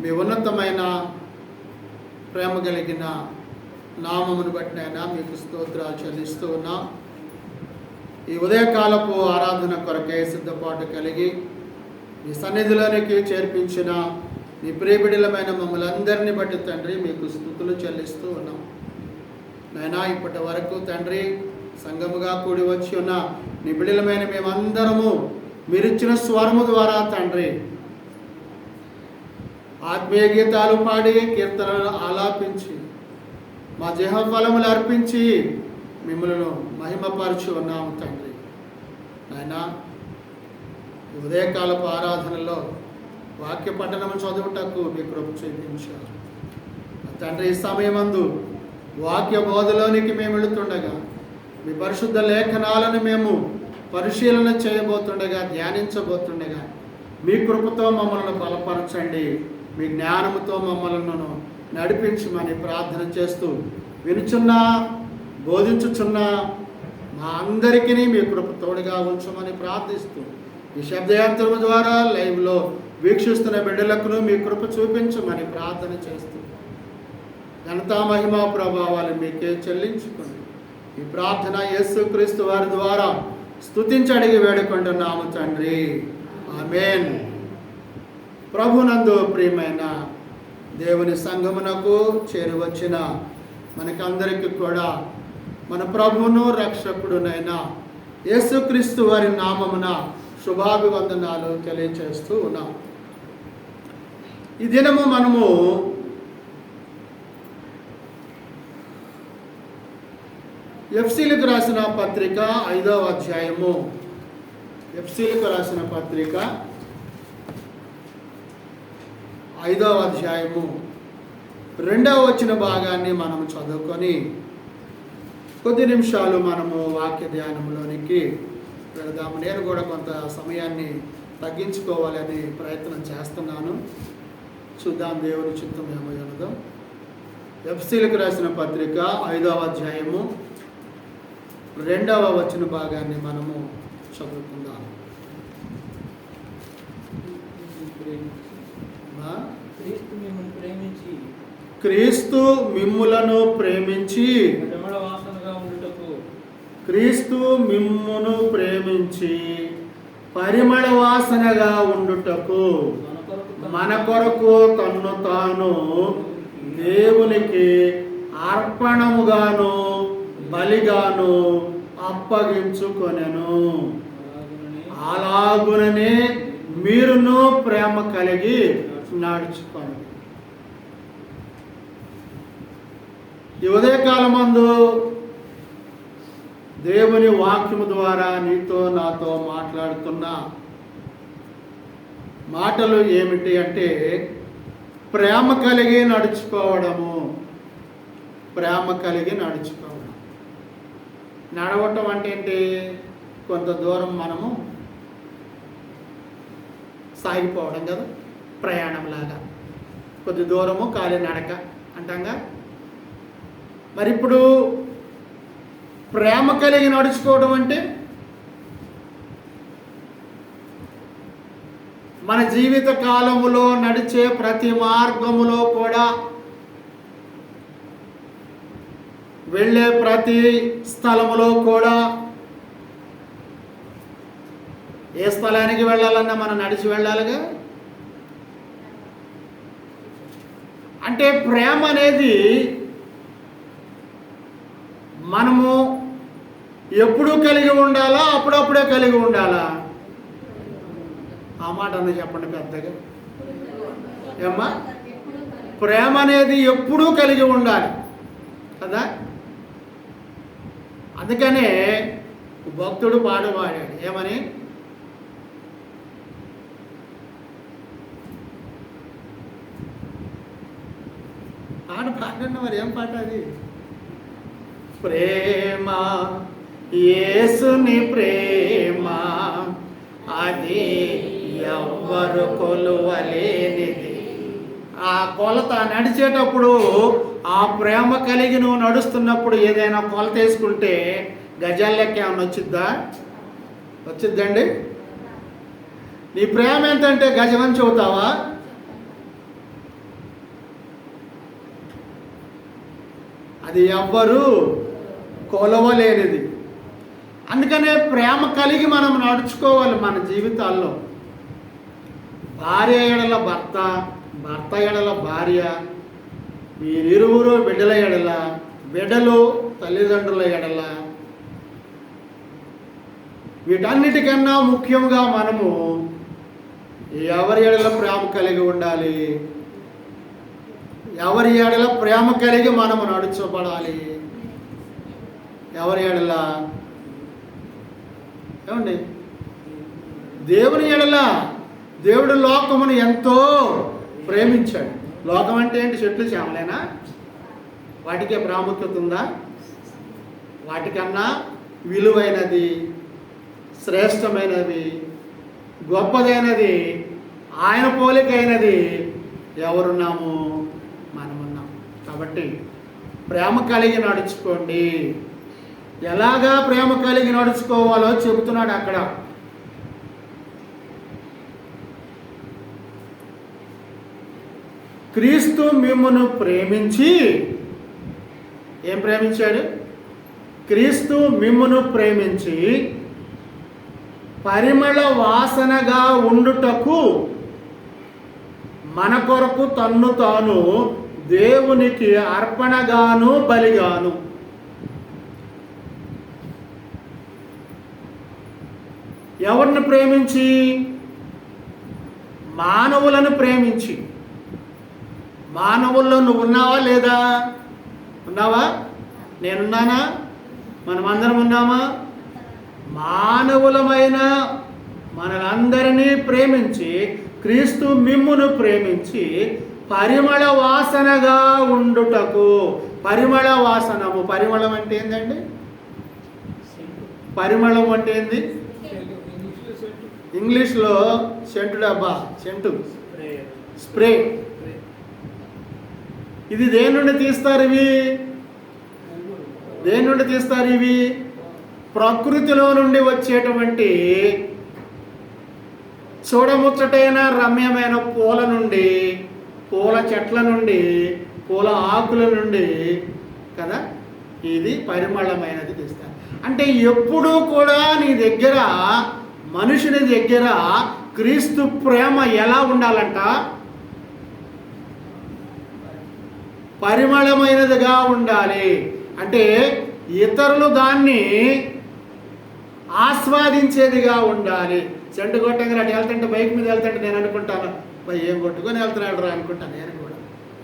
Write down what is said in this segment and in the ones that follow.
మీ ఉన్నతమైన ప్రేమ కలిగిన నామమును బట్టి అయినా మీకు స్తోత్రాలు చెల్లిస్తూ ఉన్నాం. ఈ ఉదయకాలపు ఆరాధన కొరకై సిద్ధపాటు కలిగి మీ సన్నిధిలోనికి చేర్పించిన మీ ప్రియబిడలమైన మమ్మల్ని అందరినీ బట్టి తండ్రి మీకు స్తుతులు చెల్లిస్తూ ఉన్నాం. నైనా ఇప్పటి వరకు తండ్రి సంఘముగా కూడి వచ్చి ఉన్న నీ బిడలమైన మేమందరము మీరిచ్చిన స్వరము ద్వారా తండ్రి ఆత్మీయ గీతాలు పాడి కీర్తనలు ఆలాపించి మా జీవఫలములు అర్పించి మిమ్మల్ని మహిమపరచి ఉన్నాము తండ్రి. నాయనా ఉదయకాలపు ఆరాధనలో వాక్య పఠనము చదువుటకు మీ కృప చూపించారు తండ్రి. ఈ సమయమందు వాక్య బోధలోనికి మేము వెళుతుండగా మీ పరిశుద్ధ లేఖనాలను మేము పరిశీలన చేయబోతుండగా ధ్యానించబోతుండగా మీ కృపతో మమ్మల్ని బలపరచండి, మీ జ్ఞానముతో మమ్మల్ని నడిపించమని ప్రార్థన చేస్తూ వినుచున్నా బోధించుచున్నా మా అందరికీ మీ కృప తోడుగా ఉంచమని ప్రార్థిస్తూ ఈ శబ్దయంత్రము ద్వారా లైవ్లో వీక్షిస్తున్న బిడ్డలకు మీ కృప చూపించమని ప్రార్థన చేస్తూ ఘనతా మహిమా ప్రభావాలు మీకే చెల్లించుకోండి. ఈ ప్రార్థన యేసుక్రీస్తు వారి ద్వారా స్తుతించి అడిగి వేడుకుంటున్నాము తండ్రి, ఆమేన్. ప్రభునందు ప్రియమైన దేవుని సంఘమునకు చేరువచ్చిన మనకందరికీ కూడా మన ప్రభువును రక్షకుడునైన యేసుక్రీస్తు వారి నామమున శుభాభివందనాలు తెలియచేస్తూ ఉన్నాం. ఈ దినము మనము ఎఫ్సీలకు రాసిన పత్రిక 5వ అధ్యాయము, ఎఫ్సీలకు రాసిన పత్రిక 5వ అధ్యాయము 2వ వచన భాగాన్ని మనం చదువుకొని కొద్ది నిమిషాలు మనము వాక్య ధ్యానంలోనికి వెళదాము. నేను కూడా కొంత సమయాన్ని తగ్గించుకోవాలని ప్రయత్నం చేస్తున్నాను. చూద్దాం దేవుని చిత్తం ఏమో అనదాం. ఎఫ్సీలకు రాసిన పత్రిక 5వ అధ్యాయము 2వ వచన భాగాన్ని మనము చదువుకుందాం. క్రీస్తు మిమ్ములను ప్రేమించి క్రీస్తు మిమ్మును ప్రేమించి పరిమళ వాసనగా ఉండుటకు మన కొరకు తన్ను తాను దేవునికి అర్పణముగాను బలిగాను అప్పగించుకొనెను. అలాగుననే మీరును ప్రేమ కలిగి నడుచుకోండి. ఈ ఉదయకాలమందు దేవుని వాక్యము ద్వారా నీతో నాతో మాట్లాడుతున్న మాటలు ఏమిటి అంటే ప్రేమ కలిగి నడుచుకోవడము. ప్రేమ కలిగి నడుచుకోవడం. నడవటం అంటే ఏంటి? కొంత దూరం మనము సాగిపోవడం కదా, ప్రయాణంలాగా కొద్ది దూరము కాలినడక అంటాంగా. మరి ఇప్పుడు ప్రేమ కలిగి నడుచుకోవడం అంటే మన జీవిత కాలములో నడిచే ప్రతి మార్గములో కూడా వెళ్ళే ప్రతి స్థలములో కూడా ఏ స్థలానికి వెళ్ళాలన్నా మనం నడిచి వెళ్ళాలిగా. అంటే ప్రేమ అనేది మనము ఎప్పుడూ కలిగి ఉండాలా, అప్పుడప్పుడే కలిగి ఉండాలా? ఆ మాట అన్న చెప్పండి పెద్దగా. ఏమ్మా? ప్రేమ అనేది ఎప్పుడూ కలిగి ఉండాలి కదా. అందుకనే భక్తుడు పాడాడు ఏమని? పాడండి మరి. ఏం పాట అది? ప్రేమ యేసుని ప్రేమ అది ఎవ్వరు కొలువలేనిది. ఆ కొలత నడిచేటప్పుడు ఆ ప్రేమ కలిగి నువ్వు నడుస్తున్నప్పుడు ఏదైనా కొలత వేసుకుంటే గజాల లెక్క ఏమన్నా వచ్చిద్దా? వచ్చిద్దండి? నీ ప్రేమ ఎంతంటే గజమని చెబుతావా? అది ఎవ్వరూ కొలవలేనిది. అందుకనే ప్రేమ కలిగి మనం నడుచుకోవాలి మన జీవితాల్లో. భార్య ఎడల భర్త, భర్త ఎడల భార్య, వీరిరువురు బిడ్డల ఎడల, బిడ్డలు తల్లిదండ్రుల ఎడల, వీటన్నిటికన్నా ముఖ్యంగా మనము ఎవరి ఎడల ప్రేమ కలిగి ఉండాలి, ఎవరి ఎడల ప్రేమ కలిగి మనము నడుచబడాలి. ఎవరి ఎడల ఏమండి? దేవుని ఎడల. దేవుడు లోకమును ఎంతో ప్రేమించాడు. లోకం అంటే ఏంటి? చెట్లు చేమలేనా? వాటికే ప్రాముఖ్యత ఉందా? వాటికన్నా విలువైనది, శ్రేష్టమైనది, గొప్పదైనది, ఆయన పోలికైనది ఎవరున్నాము? మనమున్నాం. కాబట్టి ప్రేమ కలిగి నడుచుకోండి. ఎలాగా ప్రేమ కలిగి నడుచుకోవాలో చెబుతున్నాడు అక్కడ. క్రీస్తు మిమ్మును ప్రేమించి, ఏం ప్రేమించాడు? క్రీస్తు మిమ్మును ప్రేమించి పరిమళ వాసనగా ఉండుటకు మన కొరకు తన్ను తాను దేవునికి అర్పణగాను బలిగాను. ఎవరిని ప్రేమించి? మానవులను ప్రేమించి. మానవుల్లో నువ్వు ఉన్నావా లేదా? ఉన్నావా? నేనున్నానా? మనమందరం ఉన్నామా? మానవులమైన మనలందరినీ ప్రేమించి క్రీస్తు మిమ్మును ప్రేమించి పరిమళ వాసనగా ఉండుటకు. పరిమళ వాసనము. పరిమళం అంటే ఏంటండి? పరిమళం అంటే ఏంది? ఇంగ్లీష్లో సెంటు డబ్బా, సెంటు, స్ప్రే. ఇది దేని నుండి తీస్తారు? దేని నుండి తీస్తారు ఇవి? ప్రకృతిలో నుండి వచ్చేటువంటి చూడముచ్చటైన రమ్యమైన పూల నుండి, పూల చెట్ల నుండి, పూల ఆకుల నుండి కదా ఇది పరిమళమైనది తీస్తారు. అంటే ఎప్పుడూ కూడా నీ దగ్గర, మనుషుని దగ్గర క్రీస్తు ప్రేమ ఎలా ఉండాలంట? పరిమళమైనదిగా ఉండాలి. అంటే ఇతరులు దాన్ని ఆస్వాదించేదిగా ఉండాలి. చెంటు కొట్టంగా అటు వెళ్తుంటే, బైక్ మీద వెళ్తుంటే నేను అనుకుంటాను, ఏం కొట్టుకొని వెళ్తున్నాడు రా అనుకుంటాను నేను కూడా.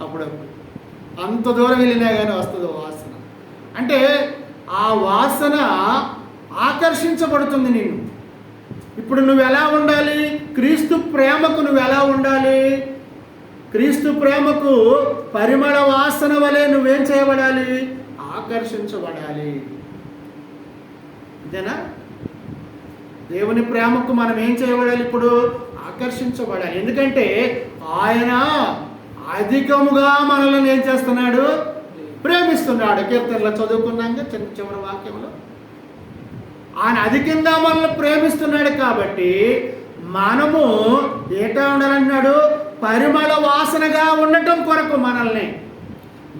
అప్పుడప్పుడు అంత దూరం వెళ్ళినా కానీ వస్తుంది వాసన. అంటే ఆ వాసన ఆకర్షించబడుతుంది నిన్ను. ఇప్పుడు నువ్వు ఎలా ఉండాలి? క్రీస్తు ప్రేమకు నువ్వు ఎలా ఉండాలి? క్రీస్తు ప్రేమకు పరిమళ వాసన వలె నువ్వేం చేయబడాలి? ఆకర్షించబడాలి. అంతేనా? దేవుని ప్రేమకు మనం ఏం చేయబడాలి? ఇప్పుడు ఆకర్షించబడాలి. ఎందుకంటే ఆయన అధికముగా మనల్ని ఏం చేస్తున్నాడు? ప్రేమిస్తున్నాడు. కీర్తనలో చదువుకున్నాక చివరి వాక్యంలో ఆయన అధికంగా మనల్ని ప్రేమిస్తున్నాడు. కాబట్టి మనము ఏటా ఉండాలన్నాడు? పరిమళ వాసనగా ఉండటం కొరకు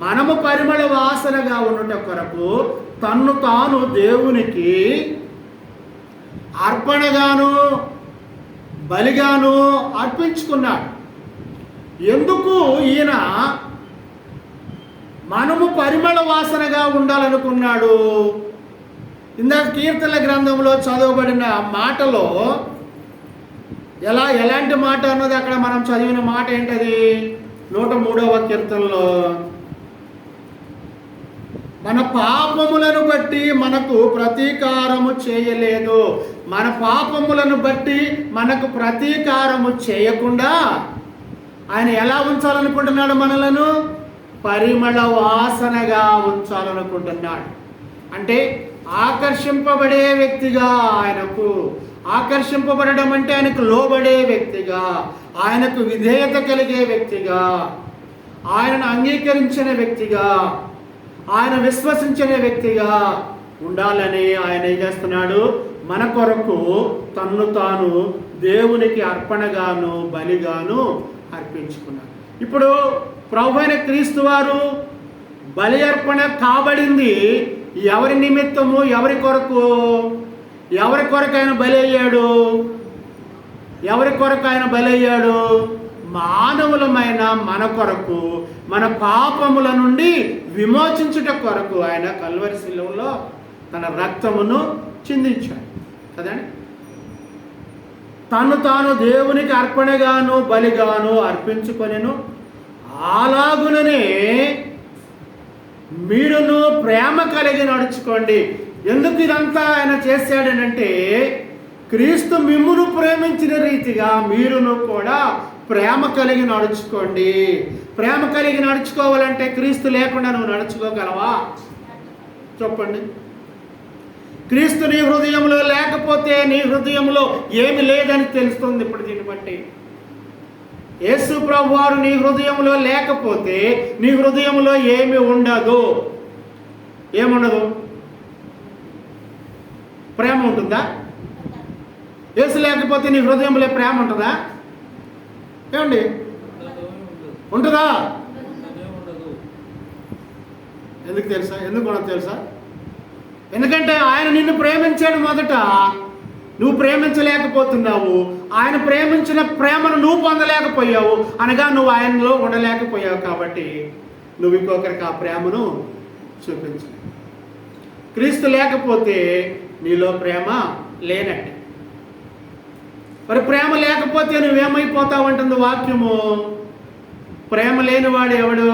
మనము పరిమళ వాసనగా ఉండటం కొరకు తన్ను తాను దేవునికి అర్పణగాను బలిగాను అర్పించుకున్నాడు. ఎందుకు ఈయన మనము పరిమళ వాసనగా ఉండాలనుకున్నాడు? ఇందాక కీర్తనల గ్రంథంలో చదవబడిన మాటలో ఎలాంటి మాట అన్నది అక్కడ మనం చదివిన మాట ఏంటది? 103వ కీర్తనలో మన పాపములను బట్టి మనకు ప్రతీకారము చేయలేదు. మన పాపములను బట్టి మనకు ప్రతీకారము చేయకుండా ఆయన ఎలా ఉంచాలనుకుంటున్నాడు? మనలను పరిమళ వాసనగా ఉంచాలనుకుంటున్నాడు. అంటే ఆకర్షింపబడే వ్యక్తిగా, ఆయనకు ఆకర్షింపబడడం అంటే ఆయనకు లోబడే వ్యక్తిగా, ఆయనకు విధేయత కలిగే వ్యక్తిగా, ఆయనను అంగీకరించిన వ్యక్తిగా, ఆయన విశ్వసించిన వ్యక్తిగా ఉండాలని ఆయన ఏం చేస్తున్నాడు? మన కొరకు తన్ను తాను దేవునికి అర్పణగాను బలిగాను అర్పించుకున్నాడు. ఇప్పుడు ప్రభువైన క్రీస్తు వారు బలి అర్పణ కాబడింది ఎవరి నిమిత్తము, ఎవరి కొరకు? ఎవరి కొరకు ఆయన బలి అయ్యాడు? ఎవరి కొరకు ఆయన బలి అయ్యాడు? మానవులమైన మన కొరకు, మన పాపముల నుండి విమోచించుట కొరకు ఆయన కల్వరి శిలువలో తన రక్తమును చిందించాడు కదండి. తను తాను దేవునికి అర్పణగాను బలిగాను అర్పించుకొనెను. అలాగుననే మీరును ప్రేమ కలిగి నడుచుకోండి. ఎందుకు ఇదంతా ఆయన చేశాడనంటే, క్రీస్తు మిమ్మును ప్రేమించిన రీతిగా మీరును కూడా ప్రేమ కలిగి నడుచుకోండి. ప్రేమ కలిగి నడుచుకోవాలంటే క్రీస్తు లేకుండా నువ్వు నడుచుకోగలవా? చెప్పండి. క్రీస్తు నీ హృదయంలో లేకపోతే నీ హృదయంలో ఏమి లేదని తెలుస్తుంది. ఇప్పుడు దీన్ని బట్టి యేసు ప్రభువు వారు నీ హృదయంలో లేకపోతే నీ హృదయంలో ఏమి ఉండదు. ఏముండదు? ప్రేమ ఉంటుందా? యేసు లేకపోతే నీ హృదయంలో ప్రేమ ఉంటుందా? ఏమండి, ఉంటుందా? ఎందుకు తెలుసా? ఎందుకు ఉండదు తెలుసా? ఎందుకంటే ఆయన నిన్ను ప్రేమించాడు మొదట, నువ్వు ప్రేమించలేకపోతున్నావు. ఆయన ప్రేమించిన ప్రేమను నువ్వు పొందలేకపోయావు, అనగా నువ్వు ఆయనలో ఉండలేకపోయావు. కాబట్టి నువ్వు ఇంకొకరికి ఆ ప్రేమను చూపించలేవు. క్రీస్తు లేకపోతే నీలో ప్రేమ లేనట్టే. మరి ప్రేమ లేకపోతే నువ్వేమైపోతావు అంటుంది వాక్యము. ప్రేమ లేనివాడు ఎవడు?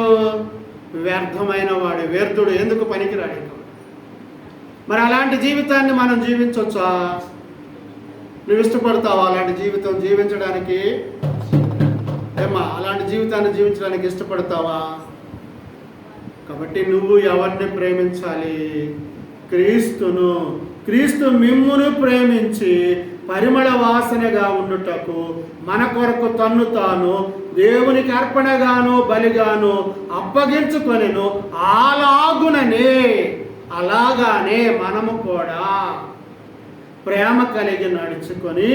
వ్యర్థమైన వాడు, వ్యర్థుడు, ఎందుకు పనికిరాడు. మరి అలాంటి జీవితాన్ని మనం జీవించవచ్చా? నువ్వు ఇష్టపడతావా అలాంటి జీవితం జీవించడానికి? ఏమా అలాంటి జీవితాన్ని జీవించడానికి ఇష్టపడతావా? కాబట్టి నువ్వు ఎవరిని ప్రేమించాలి? క్రీస్తును. క్రీస్తు మిమ్మును ప్రేమించి పరిమళ వాసనగా ఉండుటకు మన కొరకు తన్ను తాను దేవునికి అర్పణగాను బలిగాను అప్పగించుకొనెను. అలాగానే మనము కూడా ప్రేమ కలిగి నడుచుకొని,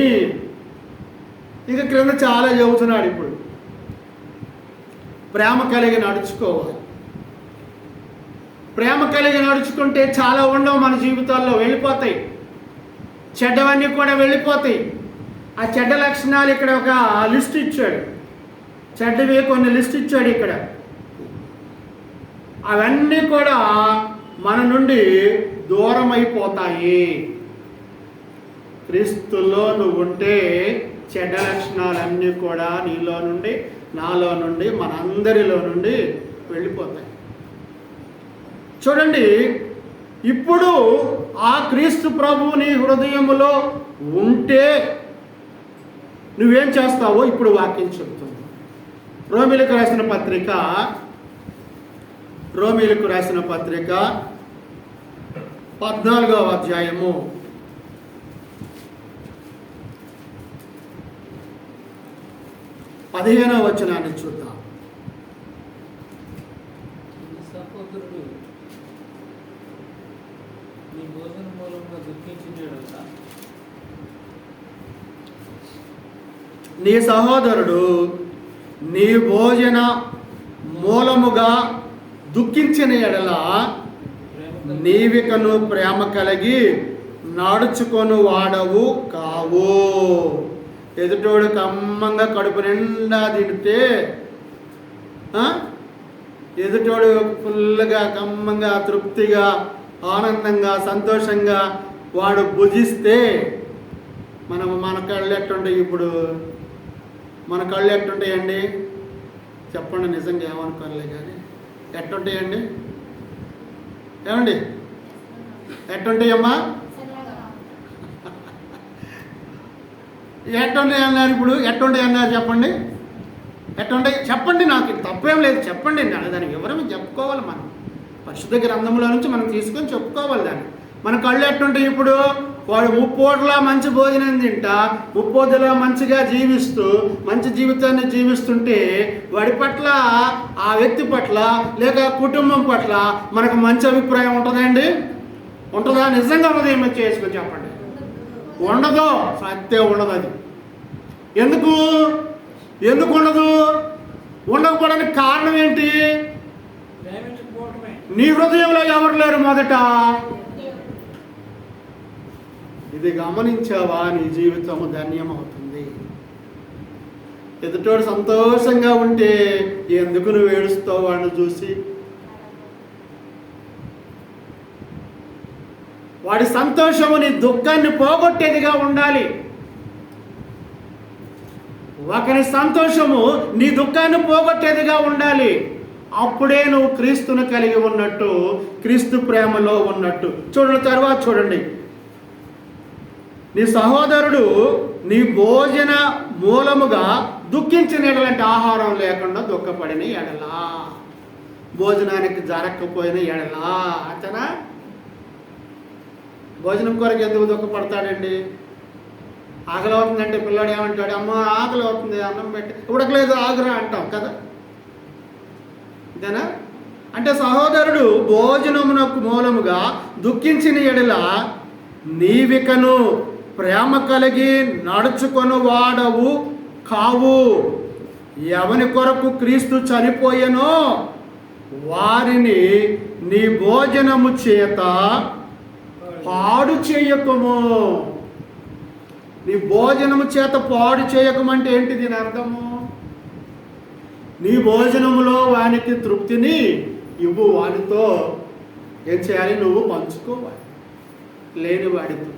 ఇక క్రింద చాలా చెబుతున్నాడు. ఇప్పుడు ప్రేమ కలిగి నడుచుకోవాలి. ప్రేమ కలిగి నడుచుకుంటే చాలా ఉండవు మన జీవితాల్లో, వెళ్ళిపోతాయి. చెడ్డవన్నీ కూడా వెళ్ళిపోతాయి. ఆ చెడ్డ లక్షణాలు ఇక్కడ ఒక లిస్ట్ ఇచ్చాడు. చెడ్డవి కొన్ని లిస్ట్ ఇచ్చాడు ఇక్కడ. అవన్నీ కూడా మన నుండి దూరం అయిపోతాయి. క్రీస్తులో నువ్వు ఉంటే చెడ్డ లక్షణాలన్నీ కూడా నీలో నుండి, నాలో నుండి, మనందరిలో నుండి వెళ్ళిపోతాయి. చూడండి, ఇప్పుడు ఆ క్రీస్తు ప్రభువు నీ హృదయములో ఉంటే నువ్వేం చేస్తావో ఇప్పుడు వాక్యం చెప్తుంది. రోమీలకు రాసిన పత్రిక 14వ అధ్యాయము 15వ వచనాన్ని చూద్దాం. నీ సహోదరుడు నీ భోజన మూలముగా దుఃఖించిన ఎడల నీవికను ప్రేమ కలిగి నడుచుకొని వాడవు కావు. ఎదుటోడు కమ్మంగా కడుపు నిండా తింటే, ఎదుటోడు ఫుల్గా కమ్మంగా తృప్తిగా ఆనందంగా సంతోషంగా వాడు భుజిస్తే మన కళ్ళు ఎట్టుంటాయి? ఇప్పుడు మన కళ్ళు ఎట్టుంటాయండి? చెప్పండి, నిజంగా ఏమనుకోలే కానీ ఎట్టుంటాయండి? ఏమండి, ఎట్టుంటాయమ్మా? ఎట్టుంటాయి అన్నారు. ఇప్పుడు ఎట్టుంటాయి అన్నారు? చెప్పండి, ఎట్టుంటాయి చెప్పండి. నాకు తప్పేం లేదు, చెప్పండి. దాని వివరం చెప్పుకోవాలి. మనం పరిశుద్ధ గ్రంథంలో నుంచి మనం తీసుకొని చెప్పుకోవాలి దాన్ని. మన కళ్ళు ఎట్టుంటాయి? ఇప్పుడు వాడు ముప్పోట్లా మంచి భోజనం తింటా, ముప్పోదిలా మంచిగా జీవిస్తూ మంచి జీవితాన్ని జీవిస్తుంటే వాడి పట్ల, ఆ వ్యక్తి పట్ల, లేక కుటుంబం పట్ల మనకు మంచి అభిప్రాయం ఉంటుందండి? ఉంటుందా? నిజంగా ఉదయం చేసుకొని చెప్పండి. ఉండదు, సత్యం ఉండదు. అది ఎందుకు ఉండదు? ఉండకపోవడానికి కారణం ఏంటి? నీ హృదయంలో ఎవరు లేరు మొదట. ఇది గమనించావా, నీ జీవితము ధన్యమవుతుంది. ఎదుటోడు సంతోషంగా ఉంటే ఎందుకు నువ్వు ఏడుస్తావు వాడిని చూసి? వాడి సంతోషము నీ దుఃఖాన్ని పోగొట్టేదిగా ఉండాలి. ఒకరి సంతోషము నీ దుఃఖాన్ని పోగొట్టేదిగా ఉండాలి. అప్పుడే నువ్వు క్రీస్తును కలిగి ఉన్నట్టు, క్రీస్తు ప్రేమలో ఉన్నట్టు. తర్వాత చూడండి, నీ సహోదరుడు నీ భోజన మూలముగా దుఃఖించిన ఎడలంటే ఆహారం లేకుండా దుఃఖపడిన ఎడలా, భోజనానికి జరగకపోయిన ఎడలా. అంతేనా? భోజనం కొరకు ఎందుకు దుఃఖపడతాడండి? ఆకలి అవుతుందంటే పిల్లాడు ఏమంటాడు? అమ్మ ఆకలి అవుతుంది, అన్నం పెట్టి ఉడకలేదు ఆగురా అంటాం కదా. అంతేనా? అంటే సహోదరుడు భోజనమునకు మూలముగా దుఃఖించిన ఎడల నీవికను ప్రేమ కలిగి నడుచుకొని వాడవు కావు. ఎవని కొరకు క్రీస్తు చనిపోయెనో వారిని నీ భోజనము చేత పాడు చేయకము. నీ భోజనము చేత పాడు చేయకమంటే ఏంటి దీని అర్థము? నీ భోజనములో వానికి తృప్తిని ఇవ్వు. వానితో ఏం చేయాలి? నువ్వు పంచుకోవాలి లేని వాడితో.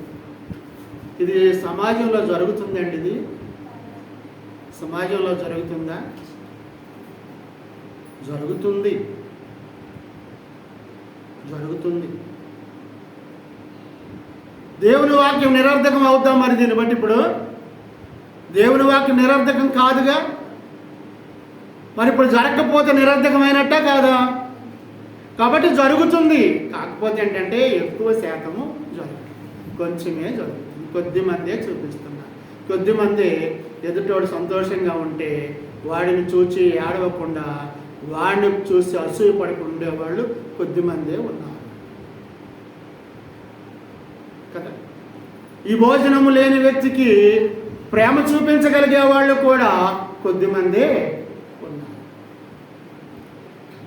ఇది సమాజంలో జరుగుతుందండి. ఇది సమాజంలో జరుగుతుందా? జరుగుతుంది. దేవుని వాక్యం నిరర్ధకం అవుతాం మరి దీన్ని బట్టి. ఇప్పుడు దేవుని వాక్యం నిరర్ధకం కాదుగా, మరి ఇప్పుడు జరగకపోతే నిరర్ధకమైనట్టా కాదా? కాబట్టి జరుగుతుంది. కాకపోతే ఏంటంటే ఎక్కువ శాతము జరుగుతుంది, కొంచెమే జరుగుతుంది. కొద్ది మందే చూపిస్తున్నారు. కొద్దిమంది ఎదుటోడు సంతోషంగా ఉంటే వాడిని చూచి ఏడవకుండా, వాడిని చూసి అసూయపడకుండా ఉండేవాళ్ళు కొద్దిమందే ఉన్నారు కదా. ఈ భోజనము లేని వ్యక్తికి ప్రేమ చూపించగలిగే వాళ్ళు కూడా కొద్దిమందే ఉన్నారు.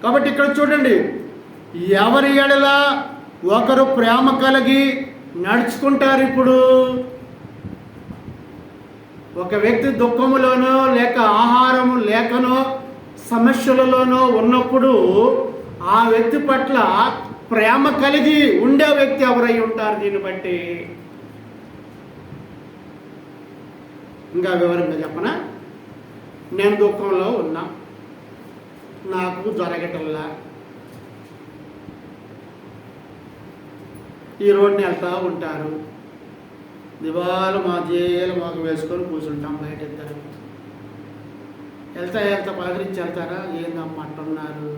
కాబట్టి ఇక్కడ చూడండి, ఎవరి ఎడల ఒకరు ప్రేమ కలిగి నడుచుకుంటారు. ఇప్పుడు ఒక వ్యక్తి దుఃఖములోనో లేక ఆహారము లేకనో సమస్యలలోనో ఉన్నప్పుడు ఆ వ్యక్తి పట్ల ప్రేమ కలిగి ఉండే వ్యక్తి ఎవరై ఉంటారు? దీన్ని బట్టి ఇంకా వివరంగా చెప్పనా? నేను దుఃఖంలో ఉన్నా, నాకు జరగటంలా, ఈ రోడ్ని వెళ్తూ ఉంటారు, దివాలు మా జేలు మాకు వేసుకొని కూర్చుంటాం బయట. ఇద్దరు వెళ్తా పలకరించి వెళ్తారా? ఏందమ్మా అంటున్నారు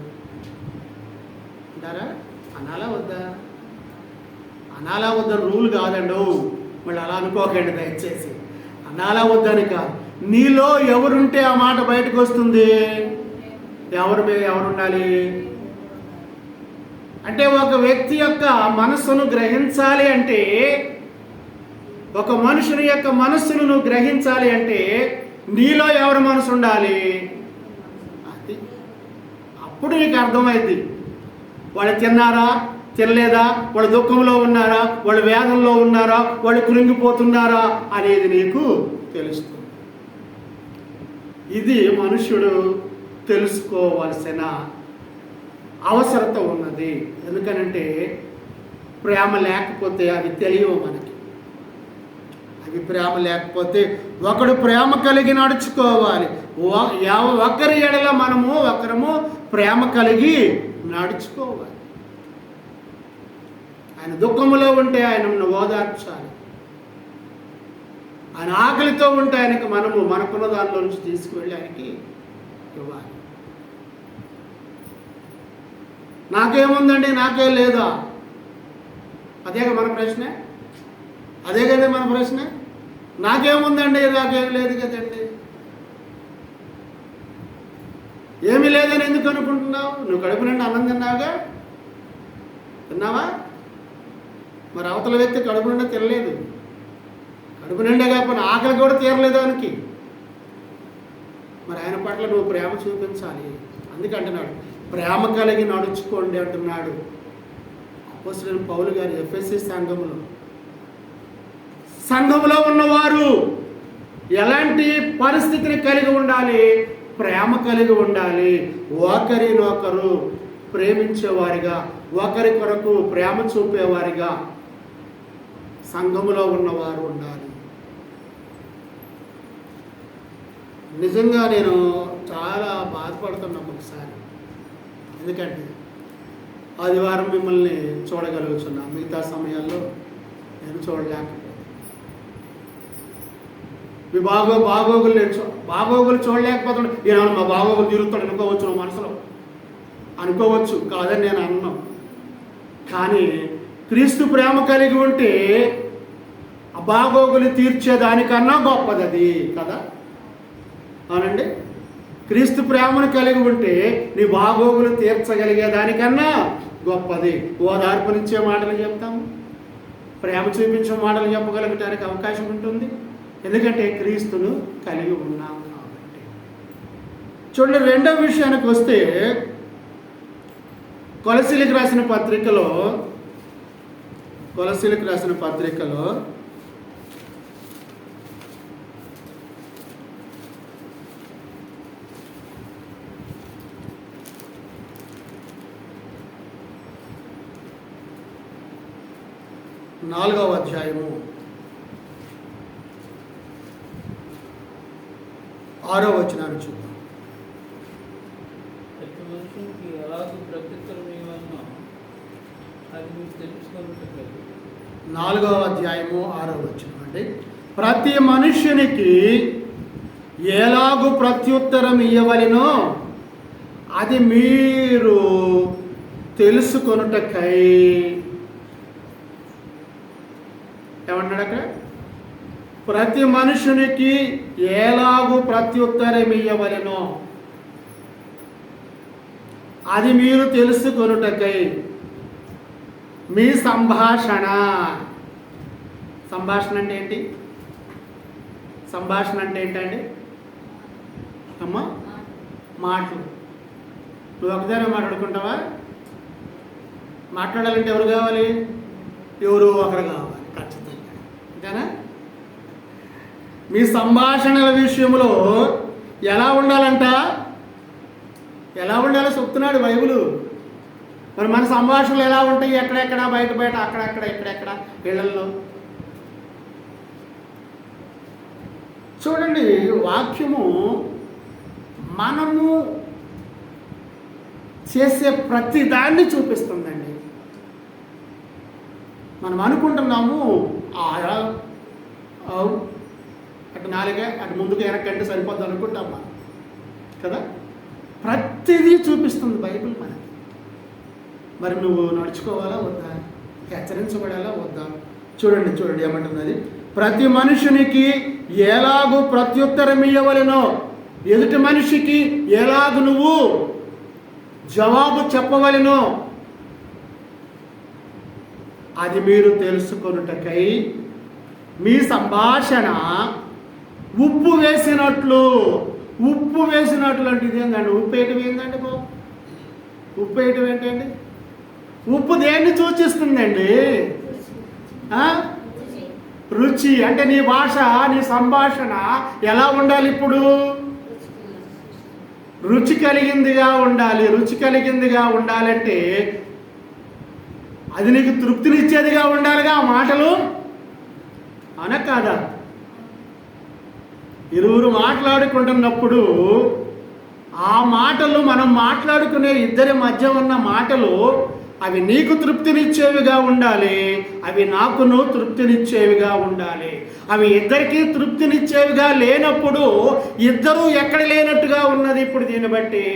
అంటారా? అనాలా వద్దా? అనాలా వద్దా రూల్ కాదండి. మళ్ళీ అలా అనుకోకండి దయచేసి. అనాలా వద్దని కాదు, నీలో ఎవరుంటే ఆ మాట బయటకు వస్తుంది. ఎవరుండాలి అంటే, ఒక వ్యక్తి యొక్క మనస్సును గ్రహించాలి అంటే, ఒక మనుషుని యొక్క మనస్సును నువ్వు గ్రహించాలి అంటే నీలో ఎవరి మనసు ఉండాలి? అది అప్పుడు నీకు అర్థమైంది. వాళ్ళు తిన్నారా, తినలేదా, వాళ్ళు దుఃఖంలో ఉన్నారా, వాళ్ళు వేదనలో ఉన్నారా, వాళ్ళు కృంగిపోతున్నారా అనేది నీకు తెలుస్తుంది. ఇది మనుష్యుడు తెలుసుకోవాల్సిన అవసరత ఉన్నది. ఎందుకనంటే ప్రేమ లేకపోతే అవి తెలియవు మనకి. అవి ప్రేమ లేకపోతే ఒకడు ప్రేమ కలిగి నడుచుకోవాలి. ఒకరి ఎడల ఒకరము ప్రేమ కలిగి నడుచుకోవాలి. ఆయన దుఃఖములో ఉంటే ఆయనను ఓదార్చాలి. ఆయన ఆకలితో ఉంటే ఆయనకు మనకున్న దానిలో నుంచి తీసుకువెళ్ళి ఆయనకి ఇవ్వాలి. నాకేముందండి, నాకేం లేదా? అదేగా మన ప్రశ్న. అదే కదా మన ప్రశ్న. నాకేముందండి, నాకేం లేదు కదండి. ఏమీ లేదని ఎందుకు అనుకుంటున్నావు? నువ్వు కడుపు నిండా అన్నం తిన్నావా? మరి అవతల వ్యక్తి కడుపు నిండా తినలేదు. కడుపు నిండా కాకపోయినా ఆకలి కూడా తీరలేదు దానికి. మరి ఆయన పట్ల నువ్వు ప్రేమ చూపించాలి. అందుకంటున్నాడు ప్రేమ కలిగి నడుచుకోండి అంటున్నాడు అపోస్తలుడైన పౌలు గారు ఎఫెసీ సంఘములో ఉన్నవారు ఎలాంటి పరిస్థితిని కలిగి ఉండాలి? ప్రేమ కలిగి ఉండాలి. ఒకరినొకరు ప్రేమించేవారిగా, ఒకరి కొరకు ప్రేమ చూపేవారిగా సంఘములో ఉన్నవారు ఉండాలి. నిజంగా నేను చాలా బాధపడుతున్నాను ఒకసారి. ఎందుకంటే ఆదివారం మిమ్మల్ని చూడగలుగుతున్నా, మిగతా సమయాల్లో నేను చూడలేకపోతే మీ బాగోగులు చూడలేకపోతున్నాడు. ఈయన మా బాగోగులు తిరుగుతాడు అనుకోవచ్చు, నువ్వు మనసులో అనుకోవచ్చు, కాదని నేను అన్నాను. కానీ క్రీస్తు ప్రేమ కలిగి ఉంటే ఆ బాగోగులు తీర్చేదానికన్నా గొప్పది అది కదా, అవునండి. క్రీస్తు ప్రేమను కలిగి ఉంటే నీ బాగోగులు తీర్చగలిగే దానికన్నా గొప్పది. ఓదార్పునిచ్చే మాటలు చెప్తాము, ప్రేమ చూపించే మాటలు చెప్పగలగటానికి అవకాశం ఉంటుంది. ఎందుకంటే క్రీస్తును కలిగి ఉన్నాం కాబట్టి. చూడండి, రెండవ విషయానికి వస్తే కొలసీలకు రాసిన పత్రికలో 4వ అధ్యాయము 6వ వచనాన్ని చూద్దాం. 4వ అధ్యాయము 6వ వచనం అండి. ప్రతి మనుష్యునికి ఎలాగు ప్రత్యుత్తరం ఇయ్యవలెనో అది మీరు తెలుసుకొనుటకై. ఏమన్నాడు అక్కడ? ప్రతి మనుషునికి ఎలాగు ప్రత్యుత్తరం ఇయ్యవలెనో అది మీరు తెలుసుకొనుటకై మీ సంభాషణ అంటే ఏంటి? సంభాషణ అంటే ఏంటండి అమ్మా? మాటలు. నువ్వు ఒకదానే మాట్లాడుకుంటావా? మాట్లాడాలంటే ఎవరు కావాలి? ఎవరు ఒకరు కావాలి ఖచ్చితంగా, అంతేనా? మీ సంభాషణల విషయంలో ఎలా ఉండాలంట? ఎలా ఉండాలో చెప్తున్నాడు బైబిలు. మరి మన సంభాషణలు ఎలా ఉంటాయి? ఎక్కడెక్కడ, బయట అక్కడెక్కడ, ఇక్కడెక్కడ, ఇళ్లల్లో. చూడండి, వాక్యము మనము చేసే ప్రతి దాన్ని చూపిస్తుందండి. మనం అనుకుంటున్నాము అటు నాలుగే అటు ముందుకు వెనక్కంటే సరిపోద్ది అనుకుంటాం మనం కదా. ప్రతిదీ చూపిస్తుంది బైబిల్ మనకి. మరి నువ్వు నడుచుకోవాలా వద్దా? హెచ్చరించబడాలా వద్దా? చూడండి ఏమంటున్నది? ప్రతి మనుషునికి ఎలాగూ ప్రత్యుత్తరం ఇయ్యవలెనో, ఎదుటి మనిషికి ఎలాగూ నువ్వు జవాబు చెప్పవలెనో అది మీరు తెలుసుకొనుటకై మీ సంభాషణ ఉప్పు వేసినట్లు అంటే ఇదేందండి? ఉప్పు వేయటం ఏంటండి బాబు? ఉప్పు వేయటం ఏంటండి? ఉప్పు దేన్ని సూచిస్తుందండి? రుచి. అంటే నీ భాష, నీ సంభాషణ ఎలా ఉండాలి? ఇప్పుడు రుచి కలిగిందిగా ఉండాలి. రుచి కలిగిందిగా ఉండాలంటే అది నీకు తృప్తినిచ్చేదిగా ఉండాలిగా ఆ మాటలు, అన కాదా? ఇరువురు మాట్లాడుకుంటున్నప్పుడు ఆ మాటలు, మనం మాట్లాడుకునే ఇద్దరి మధ్య ఉన్న మాటలు, అవి నీకు తృప్తినిచ్చేవిగా ఉండాలి, అవి నాకును తృప్తినిచ్చేవిగా ఉండాలి. అవి ఇద్దరికీ తృప్తినిచ్చేవిగా లేనప్పుడు ఇద్దరూ ఎక్కడ లేనట్టుగా ఉన్నది. ఇప్పుడు దీన్ని బట్టి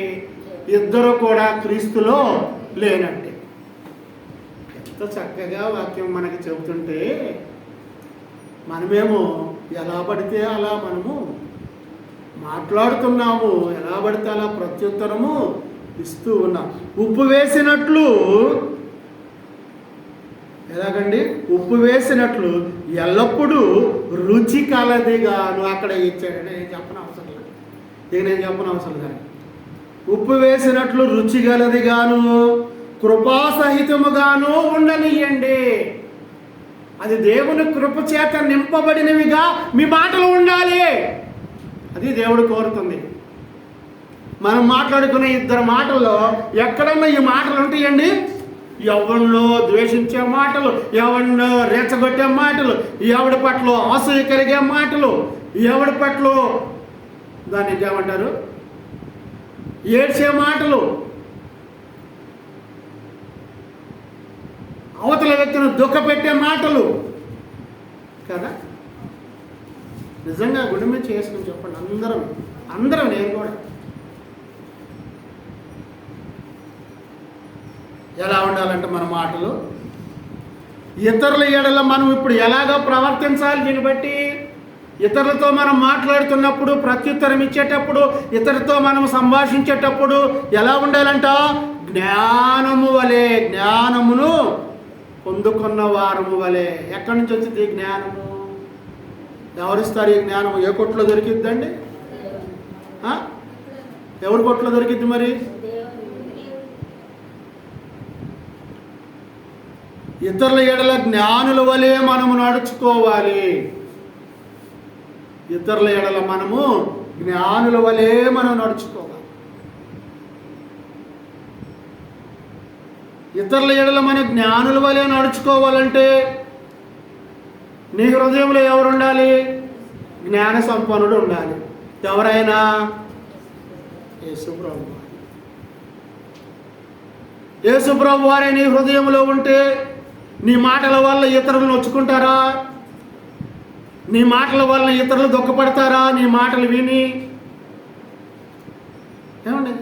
ఇద్దరు కూడా క్రీస్తులో లేనట్టే. ఎంత చక్కగా వాక్యం మనకి చెబుతుంటే మనమేమో ఎలా పడితే అలా మనము మాట్లాడుతున్నాము, ఎలా పడితే అలా ప్రత్యుత్తరము ఇస్తూ ఉన్నాం. ఉప్పు వేసినట్లు, ఎలాగండి? ఉప్పు వేసినట్లు ఎల్లప్పుడూ రుచి కలదిగాను. అక్కడ ఇచ్చాడు, నేను చెప్పని అవసరం లేదు. ఇక నేను చెప్పను అవసరం కానీ, ఉప్పు వేసినట్లు రుచి గలది గాను కృపాసహితముగాను ఉండనియండి. అది దేవుని కృప చేత నింపబడినవిగా మీ మాటలు ఉండాలి. అది దేవుడు కోరుతుంది. మనం మాట్లాడుకునే ఇద్దరు మాటల్లో ఎక్కడన్నా ఈ మాటలు ఉంటాయండి? ఎవరినో ద్వేషించే మాటలు, ఎవరినో రెచ్చగొట్టే మాటలు, ఎవడి పట్ల అసూయ కలిగే మాటలు, ఎవడి పట్ల దాన్ని ఏమంటారు ఏడ్చే మాటలు, అవతల వ్యక్తిని దుఃఖపెట్టే మాటలు కదా. నిజంగా గుడి మీద చేసుకుని చెప్పండి అందరం నేను కూడా ఎలా ఉండాలంటే మన మాటలు ఇతరుల ఎడల మనం ఇప్పుడు ఎలాగో ప్రవర్తించాలి. దీన్ని బట్టి ఇతరులతో మనం మాట్లాడుతున్నప్పుడు, ప్రత్యుత్తరం ఇచ్చేటప్పుడు, ఇతరులతో మనం సంభాషించేటప్పుడు ఎలా ఉండాలంట? జ్ఞానము వలె, జ్ఞానమును పొందుకున్న వారము వలె. ఎక్కడి నుంచి వచ్చింది ఈ జ్ఞానము? ఎవరిస్తారు ఈ జ్ఞానము? ఏ కొట్లో దొరికిద్దండి? ఎవరి కొట్లో దొరికిద్ది మరి? ఇతరుల ఎడల జ్ఞానుల వలె మనము నడుచుకోవాలి. ఇతరుల ఎడల మనము జ్ఞానుల వలె మనం నడుచుకోవాలి. ఇతరుల ఎడల మన జ్ఞానుల వలె నడుచుకోవాలంటే నీ హృదయంలో ఎవరు ఉండాలి? జ్ఞాన సంపన్నుడు ఉండాలి. ఎవరైనా? యేసుప్రభు. యేసుప్రభు వారే నీ హృదయంలో ఉంటే నీ మాటల వల్ల ఇతరులు నొచ్చుకుంటారా? నీ మాటల వల్ల ఇతరులు దుఃఖపడతారా? నీ మాటలు విని ఏమండి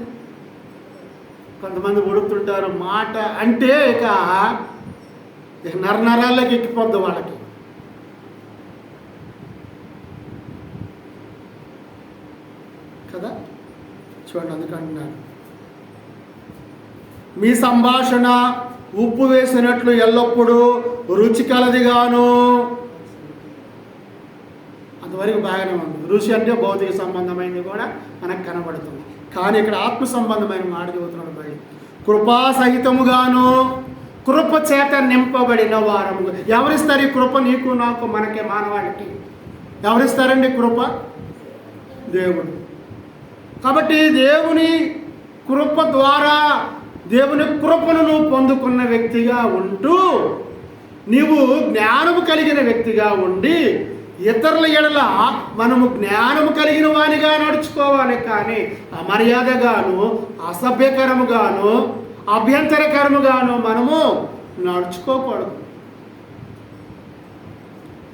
కొంతమంది ఉడుకుతుంటారు. మాట అంటే ఇక నరనరాల్లోకి ఎక్కిపోద్ది వాళ్ళకి కదా. చూడండి, అందుకంటున్నాను మీ సంభాషణ ఉప్పు వేసినట్లు ఎల్లప్పుడూ రుచి కలదిగాను. అంతవరకు బాగానే ఉంది. రుచి అంటే భౌతిక సంబంధమైనది కూడా మనకు కనబడుతుంది. కానీ ఇక్కడ ఆత్మ సంబంధమైన మాట చదువుతున్నాడు. బయట కృపా సహితముగాను కృప చేత నింపబడిన వారము. ఎవరిస్తారు ఈ కృప? నీకు, నాకు, మనకే, మానవాళికి ఎవరిస్తారండి కృప? దేవుడు. కాబట్టి దేవుని కృప ద్వారా, దేవుని కృపను నువ్వు పొందుకున్న వ్యక్తిగా ఉంటూ, నీవు జ్ఞానము కలిగిన వ్యక్తిగా ఉండి, ఇతరుల ఎడల మనము జ్ఞానము కలిగిన వానిగా నడుచుకోవాలి. కానీ అమర్యాదగాను, అసభ్యకరముగాను, అభ్యంతరకరముగాను మనము నడుచుకోకూడదు.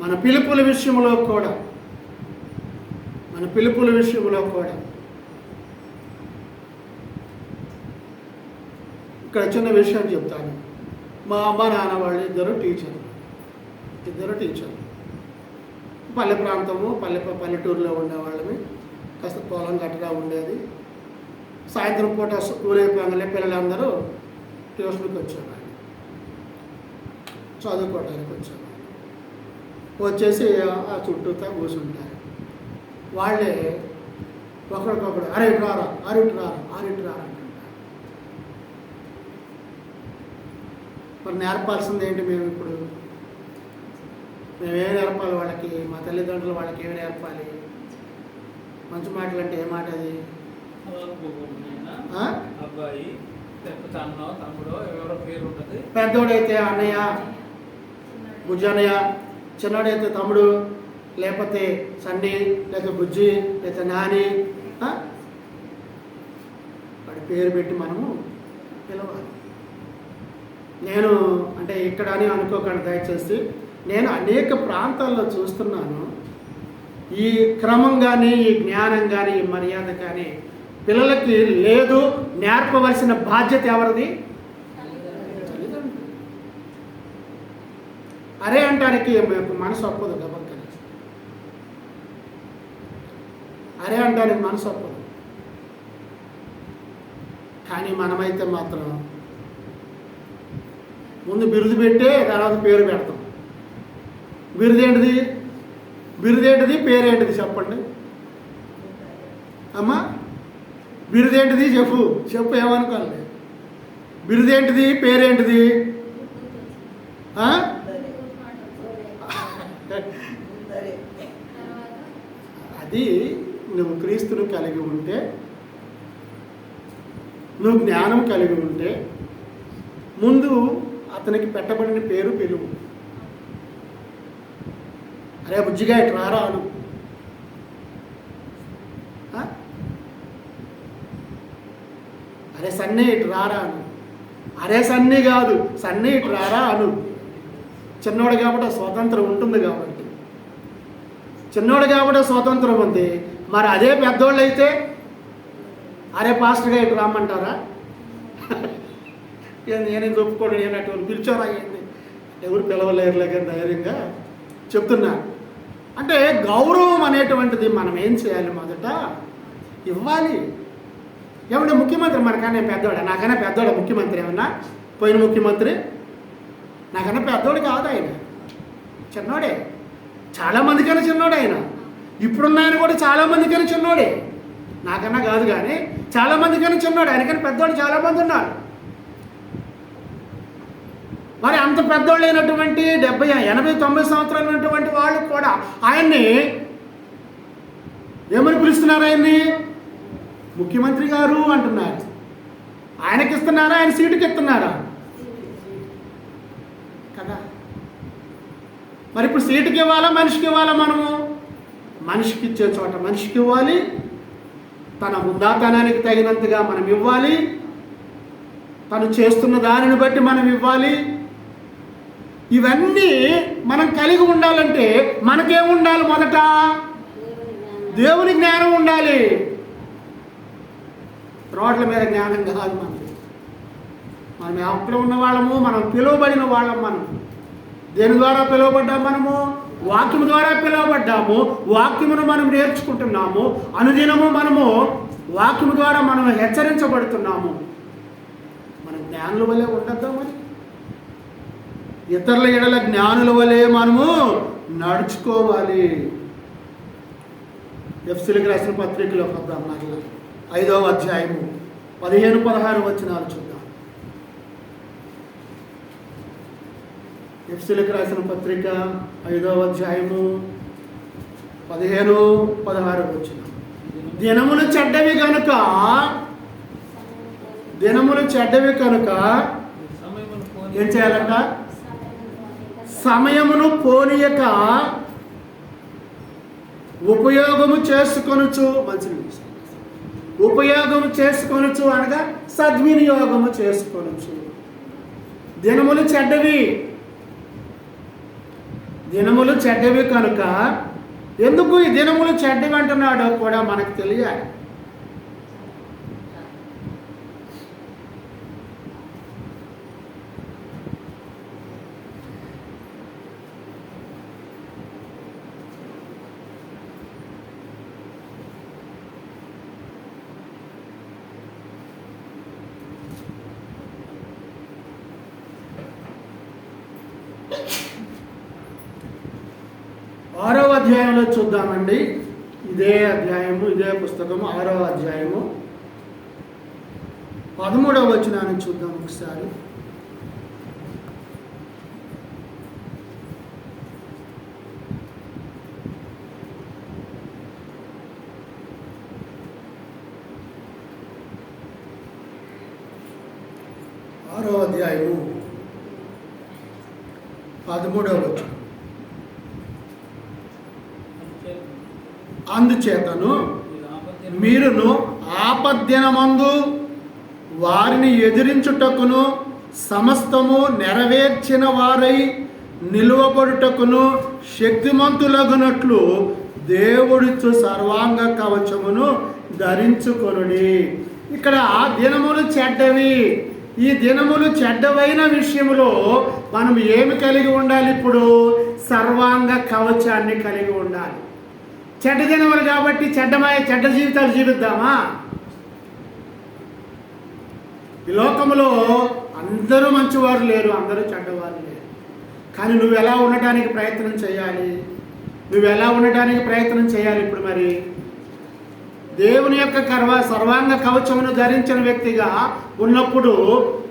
మన పిలుపుల విషయంలో కూడా ఇక్కడ చిన్న విషయం చెప్తాను. మా అమ్మ నాన్న వాళ్ళు ఇద్దరు టీచర్లు. పల్లె ప్రాంతము, పల్లెటూరులో ఉండేవాళ్ళమి. కాస్త పొలం గట్టగా ఉండేది. సాయంత్రం పూట స్కూల్ అయిపోగానే పిల్లలందరూ ట్యూషన్కి వచ్చేవాళ్ళు, చదువుకోవడానికి వచ్చేవాళ్ళు. వచ్చేసి ఆ చుట్టూతా కూర్చుంటారు. వాళ్ళే ఒకరికొకరు అరిటి రారా అంటుంటారు. మరి నేర్పాల్సింది ఏంటి? మేమేం నేర్పాలి వాళ్ళకి? మా తల్లిదండ్రులు వాళ్ళకి ఏమి నేర్పాలి? మంచి మాటలు అంటే ఏ మాట అది? పెద్దోడైతే అన్నయ్య, బుజ్జన్నయ్య, చిన్నోడైతే తమ్ముడు, లేకపోతే సన్ని, లేకపోతే బుజ్జి, లేకపోతే నాని, వాడి పేరు పెట్టి మనము పిలవాలి. నేను అంటే ఇక్కడ అని అనుకోకండి దయచేసి. నేను అనేక ప్రాంతాల్లో చూస్తున్నాను, ఈ క్రమం కానీ, ఈ జ్ఞానం కానీ, ఈ మర్యాద కానీ పిల్లలకి లేదు. నేర్పవలసిన బాధ్యత ఎవరిది? తల్లిదండ్రులు. అరే అంటానికి మనసు ఒప్పదు. గబక్కని అరే అంటానికి మనసు ఒప్పదు. కానీ మనమైతే మాత్రం ముందు బిరుదు పెట్టే తర్వాత పేరు పెడతాం. బిరుదేంటిది, పేరేంటిది చెప్పండి. అమ్మా బిరుదేంటిది చెప్పు చెప్పు, ఏమనుకోవాలి? బిరుదేంటిది, పేరేంటిది? అది నువ్వు క్రీస్తును కలిగి ఉంటే, నువ్వు జ్ఞానం కలిగి ఉంటే ముందు అతనికి పెట్టబడిన పేరు పిలువు. అరే బుజ్జిగా ఇటు రారా అను. అరే సన్నీ ఇటు రారా అను. అరే సన్నీ కాదు, సన్నీ ఇటు రారా అను. చిన్నోడు కాబట్టి స్వాతంత్రం ఉంటుంది కాబట్టి, చిన్నోడు కాబట్టి స్వాతంత్రం ఉంది. మరి అదే పెద్దోళ్ళు అయితే అరే పాస్టర్గా ఇటు రామ్మంటారా? నేనేం చెప్పుకోండి, నేను అటు పిలిచారా అయ్యింది, ఎవరు పిలవలేరులే కానీ ధైర్యంగా చెప్తున్నా. అంటే గౌరవం అనేటువంటిది మనం ఏం చేయాలి? మొదట ఇవ్వాలి. ఏమంటే ముఖ్యమంత్రి మనకన్నా పెద్దోడా? నాకన్నా పెద్దోడా ముఖ్యమంత్రి? ఏమన్నా పోయిన ముఖ్యమంత్రి నాకన్నా పెద్దోడు కాదు, ఆయన చిన్నోడే. చాలామందికైనా చిన్నోడే ఆయన. ఇప్పుడున్న ఆయన కూడా చాలామందికైనా చిన్నోడే, నాకన్నా కాదు కానీ చాలామందికైనా చిన్నోడే. ఆయనకన్నా పెద్దోడు చాలామంది ఉన్నారు. మరి అంత పెద్దోళ్ళు అయినటువంటి 70, 80, 90 సంవత్సరాలు ఉన్నటువంటి వాళ్ళు కూడా ఆయన్ని ఏమని పిలుస్తున్నారు? ఆయన్ని ముఖ్యమంత్రి గారు అంటున్నారు. ఆయనకి ఇస్తున్నారా? ఆయన సీటుకి ఇస్తున్నారా? కదా. మరి ఇప్పుడు సీటుకి ఇవ్వాలా, మనిషికి ఇవ్వాలా? మనము మనిషికి ఇచ్చే చోట మనిషికి ఇవ్వాలి, తన హుందాతనానికి తగినంతగా మనం ఇవ్వాలి, తను చేస్తున్న దానిని బట్టి మనం ఇవ్వాలి. ఇవన్నీ మనం కలిగి ఉండాలంటే మనకేముండాలి? మొదట దేవుని జ్ఞానం ఉండాలి. రోడ్ల మీద జ్ఞానం కాదు మనకి. మనం అక్కడ ఉన్న వాళ్ళము, మనం పిలువబడిన వాళ్ళం. మనం దేని ద్వారా పిలువబడ్డాము? మనము వాక్యము ద్వారా పిలువబడ్డాము. వాక్యమును మనం నేర్చుకుంటున్నాము. అనుదినము మనము వాక్యము ద్వారా మనం హెచ్చరించబడుతున్నాము. మన జ్ఞానుల వలె ఉండద్దా? మరి ఇతరుల ఎడల జ్ఞానుల వలె మనము నడుచుకోవాలి. ఎఫ్ఎస్సీలకు రాసిన పత్రికలో వద్దాం. మరలా 5వ అధ్యాయము 15, 16 వచనాలు చూద్దాం. ఎఫ్ఎస్సీలకు రాసిన పత్రిక 5వ అధ్యాయము 15, 16 వచనం. దినములు చెడ్డవి కనుక ఏం చేయాలంట? సమయమును పోనీయక ఉపయోగము చేసుకొనుచు, ఉపయోగము చేసుకొనుచు అనగా సద్వినియోగము చేసుకొనుచు. దినములు చెడ్డవి కనుక, ఎందుకు ఈ దినములు చెడ్డవి అంటున్నాడో కూడా మనకు తెలియాలి. ఆరవ అధ్యాయంలో చూద్దామండి. ఇదే అధ్యాయము, ఇదే పుస్తకము 6వ అధ్యాయము 13వ వచనాన్ని చూద్దాం ఒకసారి. ఆరవ అధ్యాయము 13వ వచనం. అందుచేతను మీరును ఆపద్దినమందు వారిని ఎదిరించుటకును సమస్తము నెరవేర్చిన వారై నిలువబడుటకును శక్తిమంతులగునట్లు దేవుడిచ్చు సర్వాంగ కవచమును ధరించుకొనుడి. ఇక్కడ దినములు చెడ్డవి. ఈ దినములు చెడ్డవైన విషయంలో మనం ఏమి కలిగి ఉండాలి? ఇప్పుడు సర్వాంగ కవచాన్ని కలిగి ఉండాలి. చెడ్డ దినములు కాబట్టి చెడ్డ జీవితాలు జీవిద్దామా? ఈ లోకంలో అందరూ మంచివారు లేరు, అందరూ చెడ్డవారు లేరు. కానీ నువ్వు ఎలా ఉండటానికి ప్రయత్నం చేయాలి? ఇప్పుడు మరి దేవుని యొక్క సర్వాంగ కవచమును ధరించిన వ్యక్తిగా ఉన్నప్పుడు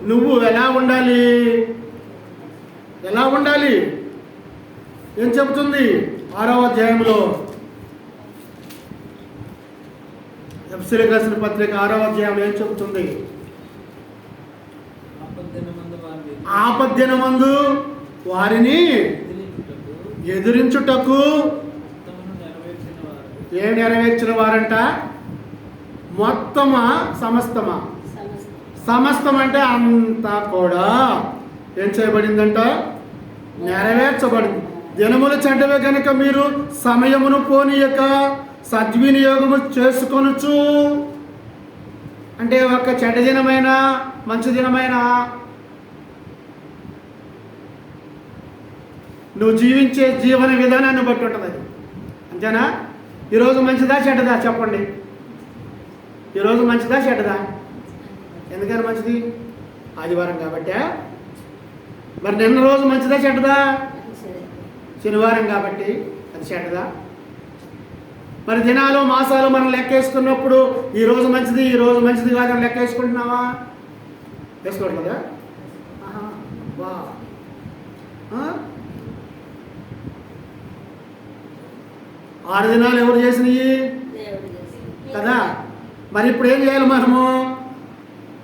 నువ్వు ఎలా ఉండాలి? ఎలా ఉండాలి? ఏం చెబుతుంది 6వ అధ్యాయంలో? ఎఫెసీయులకు రాసిన పత్రిక 6వ అధ్యాయం ఏం చెబుతుంది? ఆపద్దినమందు వారిని ఎదిరించుటకు ఏ నెరవేర్చిన వారంట? మొత్తమా సమస్తమా? సమస్తం అంటే అంతా కూడా ఏం చేయబడిందంట? నెరవేర్చబడింది. దినములు చెడ్డవే కనుక మీరు సమయమును పోనీయక సద్వినియోగము చేసుకొనుచు. అంటే ఒక చెడ్డ దినమైనా మంచి దినమైనా నువ్వు జీవించే జీవన విధానాన్ని బట్టి ఉంటుంది అది. అంతేనా? ఈరోజు మంచిదా చెడ్డదా చెప్పండి? ఈరోజు మంచిదా చెడ్డదా? ఎందుకని మంచిది? ఆదివారం కాబట్టే. మరి నిన్న రోజు మంచిదా చెడ్డదా? శనివారం కాబట్టి అది చెడ్డదా? మరి దినాలు మాసాలు మనం లెక్కేసుకున్నప్పుడు ఈరోజు మంచిది ఈ రోజు మంచిది కాదని లెక్క వేసుకుంటున్నావా? వేసుకోవడం కదా? వా 6 దినాలు ఎవరు చేసినవి కదా? మరి ఇప్పుడు ఏం చేయాలి మనము?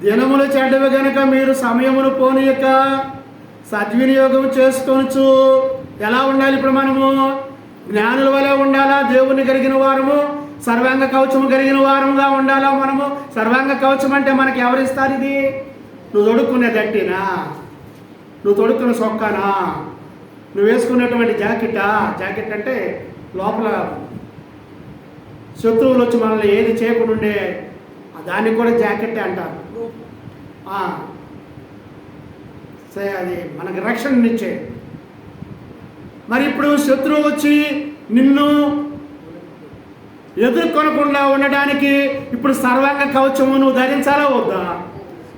దినములు చెడ్డవి కనుక మీరు సమయమును పోనీయక సద్వినియోగం చేసుకోవచ్చు. ఎలా ఉండాలి ఇప్పుడు మనము? జ్ఞానుల వలె ఉండాలా? దేవుని కలిగిన వారము, సర్వాంగ కవచము కలిగిన వారముగా ఉండాలా మనము? సర్వాంగ కవచం అంటే మనకి ఎవరిస్తారు? ఇది నువ్వు తొడుక్కునే దట్టినా, నువ్వు తొడుక్కున్న సొక్కానా, నువ్వు వేసుకున్నటువంటి జాకెట్టా? జాకెట్ అంటే లోపల శత్రువులు వచ్చి మనల్ని ఏది చేయకుండా ఉండే దాన్ని కూడా జాకెట్టే అంటారు. సరే, అది మనకి రక్షణనిచ్చే. మరి ఇప్పుడు శత్రువు వచ్చి నిన్ను ఎదుర్కొనకుండా ఉండడానికి ఇప్పుడు సర్వాంగ కవచము నువ్వు ధరించాలా వద్దా?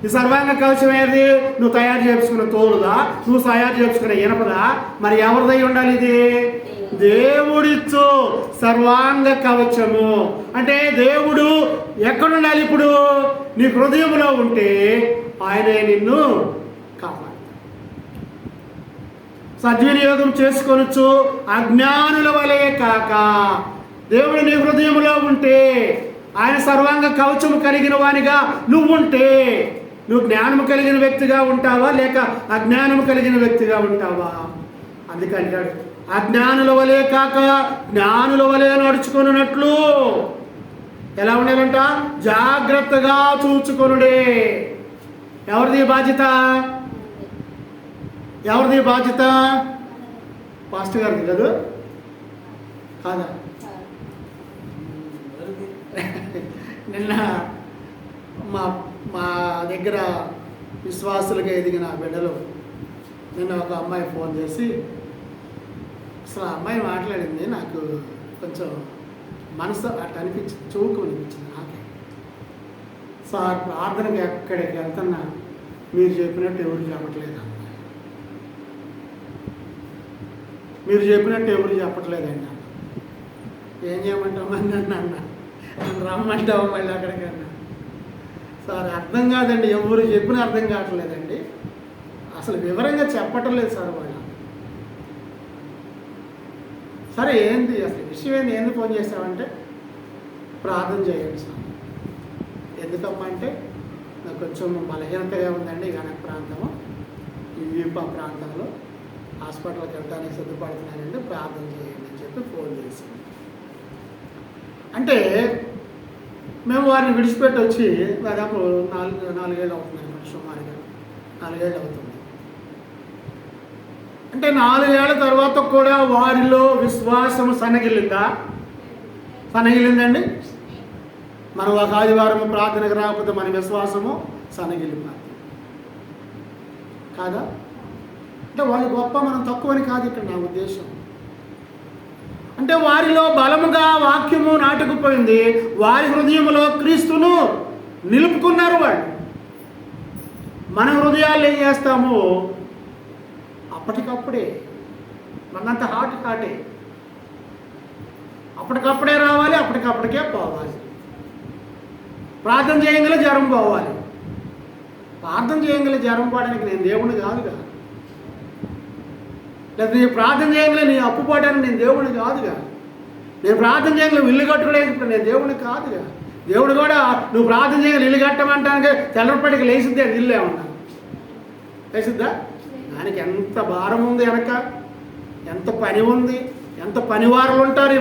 ఈ సర్వాంగ కవచం ఏది? నువ్వు తయారు చేసుకున్న తోలుదా? నువ్వు తయారు చేసుకున్న ఇనపదా? మరి ఎవరిదై ఉండాలి ఇది? దేవుడిచ్చు సర్వాంగ కవచము. అంటే దేవుడు ఎక్కడుండాలి? ఇప్పుడు నీ హృదయంలో ఉంటే ఆయనే నిన్ను కాపాడు. సద్వినియోగం చేసుకొనొచ్చు. అజ్ఞానుల వలె కాక దేవుడు నీ హృదయంలో ఉంటే, ఆయన సర్వాంగ కవచము కలిగిన వానిగా నువ్వుంటే, నువ్వు జ్ఞానము కలిగిన వ్యక్తిగా ఉంటావా లేక అజ్ఞానము కలిగిన వ్యక్తిగా ఉంటావా? అందుకంటాడు అజ్ఞానుల వలె కాక జ్ఞానుల వలె నడుచుకొనున్నట్లు. ఎలా ఉండాలంట? జాగ్రత్తగా చూచుకొనుడే. ఎవరిది బాధ్యత? ఎవరిది బాధ్యత? పాస్టర్ గారిది కదా? కాదా? నిన్న మా దగ్గర విశ్వాసులుగా ఎదిగిన బిడ్డలు నిన్న ఒక అమ్మాయి ఫోన్ చేసి, అసలు ఆ అమ్మాయి మాట్లాడింది నాకు కొంచెం మనసు అట్లా అనిపించింది, చూపు అనిపించింది నాకే. సార్, ప్రార్థనకి ఎక్కడికి వెళ్తున్నా మీరు చెప్పినట్టు ఎవరు చెప్పట్లేదు అమ్మాయి, మీరు చెప్పినట్టు ఎవరు చెప్పట్లేదండి. ఏం చేయమంటామని నన్ను రమ్మంటావు మళ్ళీ అక్కడికన్నా. సార్, అర్థం కాదండి, ఎవరు చెప్పినా అర్థం కావట్లేదండి, అసలు వివరంగా చెప్పటం లేదు సార్ వాళ్ళు. సరే, ఏంది అసలు విషయం ఏంది? ఎందుకు ఫోన్ చేసామంటే ప్రార్థన చేయండి సార్. ఎందుకమ్మా అంటే నాకు కొంచెం బలహీనతగా ఉందండి, గణక ప్రాంతము, ఈ వీపా ప్రాంతంలో హాస్పిటల్కి వెళ్ళడానికి సిద్ధపడుతున్నానండి, ప్రార్థన చేయండి అని చెప్పి ఫోన్ చేసింది. అంటే మేము వారిని విడిచిపెట్టి వచ్చి దాదాపు 4 ఏళ్ళు అవుతుంది అనమాట, సుమారుగా 4 ఏళ్ళు అవుతుంది. అంటే 4 ఏళ్ల తర్వాత కూడా వారిలో విశ్వాసము సన్నగిల్లిందా? సన్నగిల్లిందండి. మనం ఒక ఆదివారం ప్రార్థనకు రాకపోతే మన విశ్వాసము సన్నగిల్లిపోతుంది కాదా? అంటే వాళ్ళు గొప్ప, మనం తక్కువని కాదు ఇక్కడ నా ఉద్దేశం. అంటే వారిలో బలముగా వాక్యము నాటుకుపోయింది, వారి హృదయంలో క్రీస్తును నిలుపుకున్నారు వాళ్ళు. మన హృదయాలు ఏం చేస్తాము? అప్పటికప్పుడే మనంత హాటే, అప్పటికప్పుడే రావాలి, అప్పటికప్పటికే పోవాలి. ప్రార్థన చేయగల జ్వరం పోవాలి. ప్రార్థన చేయగల జ్వరం పోవడానికి నేను దేవుని కాదుగా. లేదా నీ ప్రార్థన చేయగల నీ అప్పు పోవడానికి నేను దేవుని కాదుగా. నేను ప్రార్థన చేయగల ఇల్లు కట్టుకోలేదు నేను దేవుని కాదుగా. దేవుడు కూడా నువ్వు ప్రార్థన చేయగల ఇల్లు కట్టమంటానికి తెల్లపడికి లేచిద్దే ఇల్లు ఏమన్నా లేచిద్దా? దానికి ఎంత భారం ఉంది వెనక, ఎంత పని ఉంది, ఎంత పనివారులు ఉంటారు.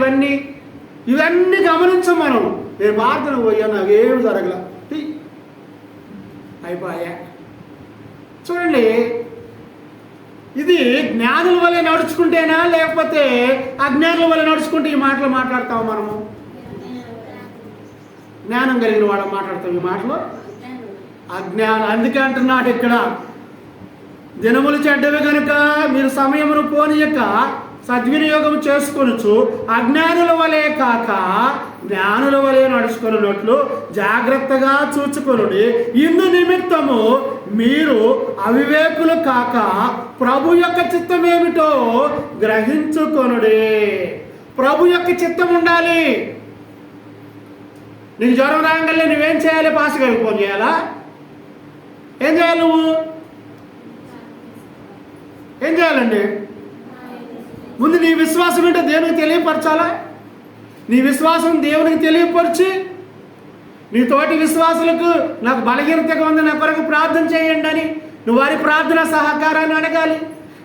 ఇవన్నీ గమనించం మనం. నేను ప్రార్థన పోయా నాకేమి జరగల అయిపోయా. చూడండి, ఇది జ్ఞానుల వల్ల నడుచుకుంటేనా లేకపోతే అజ్ఞానుల వల్ల నడుచుకుంటే ఈ మాటలు మాట్లాడతాము మనము? జ్ఞానం కలిగిన వాళ్ళ మాట్లాడతాం ఈ మాటలు. అజ్ఞానం అందుకే అంటున్నాడు ఇక్కడ, దినములు చెడ్డవి కనుక మీరు సమయమును పోనీయక సద్వినియోగం చేసుకొనుచు అజ్ఞానుల వలె కాక జ్ఞానుల వలె నడుచుకున్నట్లు జాగ్రత్తగా చూచుకొనుడి. ఇందు నిమిత్తము మీరు అవివేకులు కాక ప్రభు యొక్క చిత్తం ఏమిటో గ్రహించుకొనుడి. ప్రభు యొక్క చిత్తం ఉండాలి. నీకు జ్వరం రాగానే నువ్వేం చేయాలి? పాస్ గారికి ఫోన్ చేయాలా? ఏం చేయాలి? నువ్వు ఏం చేయాలండి? ముందు నీ విశ్వాసం ఏంటో దేవునికి తెలియపరచాలా? నీ విశ్వాసం దేవునికి తెలియపరిచి నీ తోటి విశ్వాసులకు నాకు బలహీనతగా ఉంది, నా కొరకు ప్రార్థన చేయండి అని నువ్వు వారి ప్రార్థన సహకారాన్ని అడగాలి.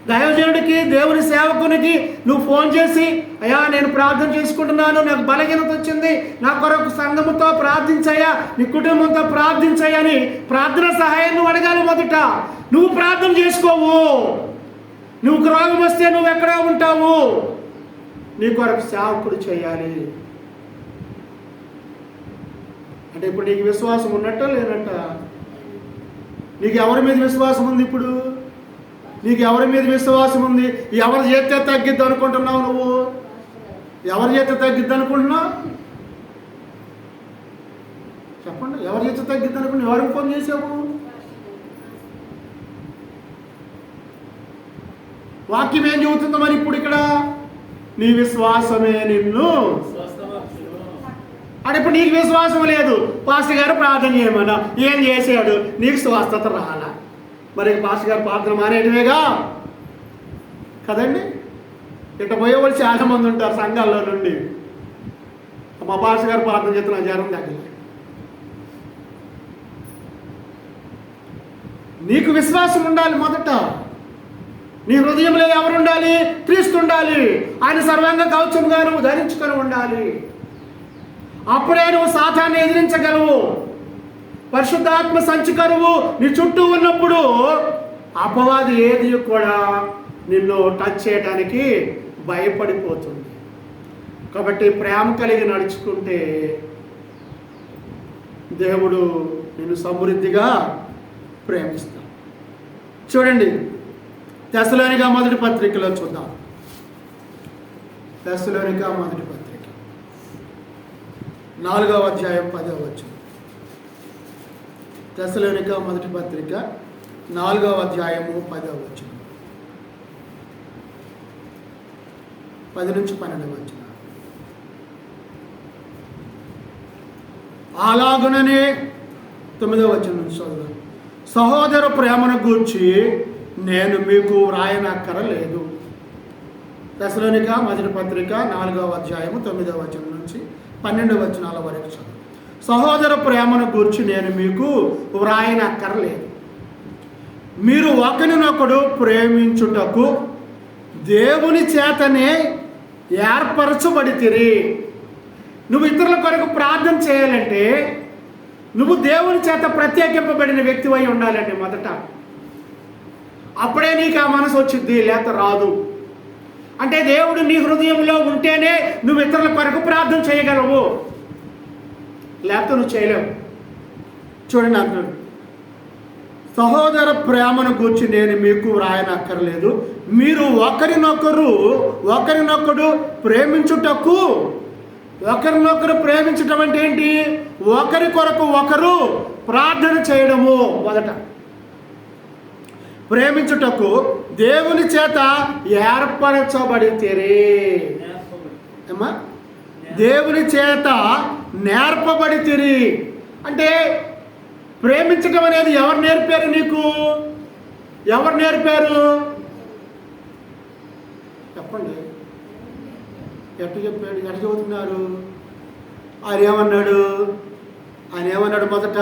దైవజనుడికి, దేవుని సేవకునికి నువ్వు ఫోన్ చేసి, అయ్యా నేను ప్రార్థన చేసుకుంటున్నాను, నాకు బలహీనత వచ్చింది, నా కొరకు సంఘముతో ప్రార్థించయ్యా, నీ కుటుంబంతో ప్రార్థించయ్యా అని ప్రార్థన సహాయం నువ్వు అడగాలి. మొదట నువ్వు ప్రార్థన చేసుకోవు. నువ్వు రోగం వస్తే నువ్వు ఎక్కడ ఉంటావు? నీ కొరకు సేవకుడు చేయాలి. అంటే ఇప్పుడు నీకు విశ్వాసం ఉన్నట్ట లేనట్ట? నీకు ఎవరి మీద విశ్వాసం ఉంది? ఇప్పుడు నీకు ఎవరి మీద విశ్వాసం ఉంది? ఎవరి చేస్తే తగ్గిద్ది అనుకుంటున్నావు? నువ్వు ఎవరి చేస్తే తగ్గిద్ది అనుకుంటున్నావు? చెప్పండి, ఎవరి చేస్తే తగ్గిద్ది అనుకుంటున్నావు? ఎవరికి ఫోన్ చేసావు? వాక్యం ఏం చెబుతుందో మరి ఇప్పుడు ఇక్కడ? నీ విశ్వాసమే నిన్ను అంటే ఇప్పుడు నీకు విశ్వాసం లేదు, పాస్టర్ గారు ప్రార్థన చేయమన్నా, ఏం చేశాడు? నీకు స్వస్థత రాలా? మరి పాస్టర్ గారు ప్రార్థన మానేటివేగా కదండి. ఇట్లా పోయేవాళ్ళు చాలా మంది ఉంటారు సంఘాల్లో నుండి, మా పాస్టర్ గారు ప్రార్థన చేస్తున్న జ్వరం దగ్గర. నీకు విశ్వాసం ఉండాలి. మొదట నీ హృదయంలో ఎవరు ఉండాలి? క్రీస్తు ఉండాలి. ఆయన సర్వంగా కవచంగా నువ్వు ధరించుకొని ఉండాలి. అప్పుడే నువ్వు సాతాన్ని ఎదిరించగలవు. పరిశుద్ధాత్మ సంచికరువు నీ చుట్టూ ఉన్నప్పుడు అపవాది ఏది కూడా నిన్ను టచ్ చేయడానికి భయపడిపోతుంది. కాబట్టి ప్రేమ కలిగి నడుచుకుంటే దేవుడు నిన్ను సమృద్ధిగా ప్రేమిస్తాడు. చూడండి, తెస్సలోనిక మొదటి పత్రికలో చూద్దాం. తెస్సలోనిక మొదటి పత్రిక 4వ అధ్యాయం 10వ వచనం. తెస్సలోనిక మొదటి పత్రిక 4వ అధ్యాయము 10వ వచనం, 10 నుంచి 12 వచనం. అలాగుననే 9వ వచనం నుంచి చదువు. సహోదర ప్రేమను గూర్చి నేను మీకు వ్రాయనక్కరలేదు. తెస్సలోనిక మొదటి పత్రిక 4వ అధ్యాయము 9వ వచనం నుంచి 12 వచనాల వరకు చదువు. సహోదర ప్రేమను గూర్చి నేను మీకు వ్రాయనక్కరలేదు. మీరు ఒకరినొకడు ప్రేమించుటకు దేవుని చేతనే ఏర్పరచబడితిరి. నువ్వు ఇతరుల కొరకు ప్రార్థన చేయాలంటే నువ్వు దేవుని చేత ప్రత్యేకింపబడిన వ్యక్తివై ఉండాలండి మొదట. అప్పుడే నీకు ఆ మనసు వచ్చింది, లేక రాదు. అంటే దేవుడు నీ హృదయంలో ఉంటేనే నువ్వు ఇతరుల కొరకు ప్రార్థన చేయగలవు, లేకపోతే నువ్వు చేయలేవు. చూడండి అంటున్నాడు, సహోదర ప్రేమను గూర్చి నేను మీకు వ్రాయనక్కర్లేదు. మీరు ఒకరినొకడు ప్రేమించుటకు. ఒకరినొకరు ప్రేమించటం అంటే ఏంటి? ఒకరి కొరకు ఒకరు ప్రార్థన చేయడము. మొదట ప్రేమించుటకు దేవుని చేత ఏర్పరచబడితిరి. ఏమ్మా? దేవుని చేత నేర్పబడితిరి. అంటే ప్రేమించటం అనేది ఎవరు నేర్పారు నీకు? ఎవరు నేర్పారు చెప్పండి? ఎట్టు చెప్పాడు? ఎట్ట చదువుతున్నారు? ఆయన ఏమన్నాడు మొదట?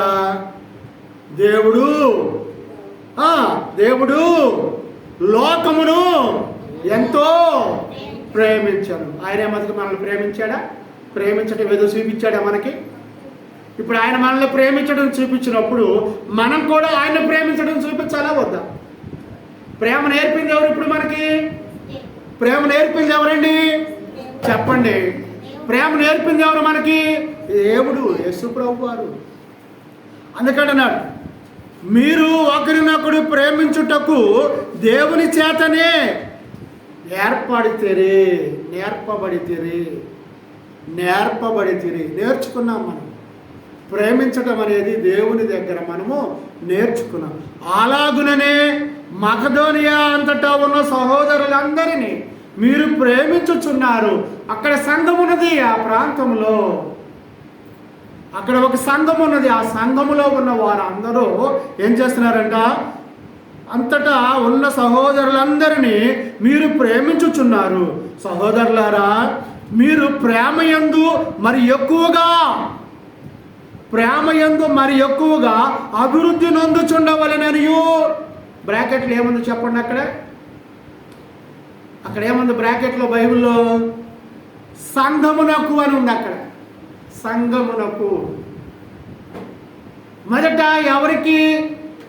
దేవుడు లోకమును ఎంతో ప్రేమించాడు. ఆయనే మొదట మనల్ని ప్రేమించాడా? ప్రేమించడం ఏదో చూపించాడా మనకి? ఇప్పుడు ఆయన మనల్ని ప్రేమించడం చూపించినప్పుడు మనం కూడా ఆయన ప్రేమించడం చూపించాలా వద్దా? ప్రేమ నేర్పింది ఎవరు ఇప్పుడు మనకి? ప్రేమ నేర్పింది ఎవరండి చెప్పండి? ప్రేమ నేర్పింది ఎవరు మనకి? దేవుడు, యేసు ప్రభు వారు. అందుకన్నాడు, మీరు ఒకరినొకడు ప్రేమించుటకు దేవుని చేతనే నేర్పబడితిరి. నేర్చుకున్నాం మనం. ప్రేమించటం అనేది దేవుని దగ్గర మనము నేర్చుకున్నాం. అలాగుననే మకదోనియా అంతటా ఉన్న సహోదరులందరినీ మీరు ప్రేమించుచున్నారు. అక్కడ సంఘం ఉన్నది, ఆ ప్రాంతంలో అక్కడ ఒక సంఘం ఉన్నది. ఆ సంఘములో ఉన్న వారందరూ ఏం చేస్తున్నారంట? అంతటా ఉన్న సహోదరులందరినీ మీరు ప్రేమించుచున్నారు. సహోదరులారా, మీరు ప్రేమయందు మరి ఎక్కువగా అభివృద్ధి నొందుచుండవలెననియు. బ్రాకెట్లు ఏముంది చెప్పండి? అక్కడ ఏముంది బ్రాకెట్లో బైబిల్లో? సంఘమునకు అని ఉంది. అక్కడ సంఘమునకు. మొదట ఎవరికి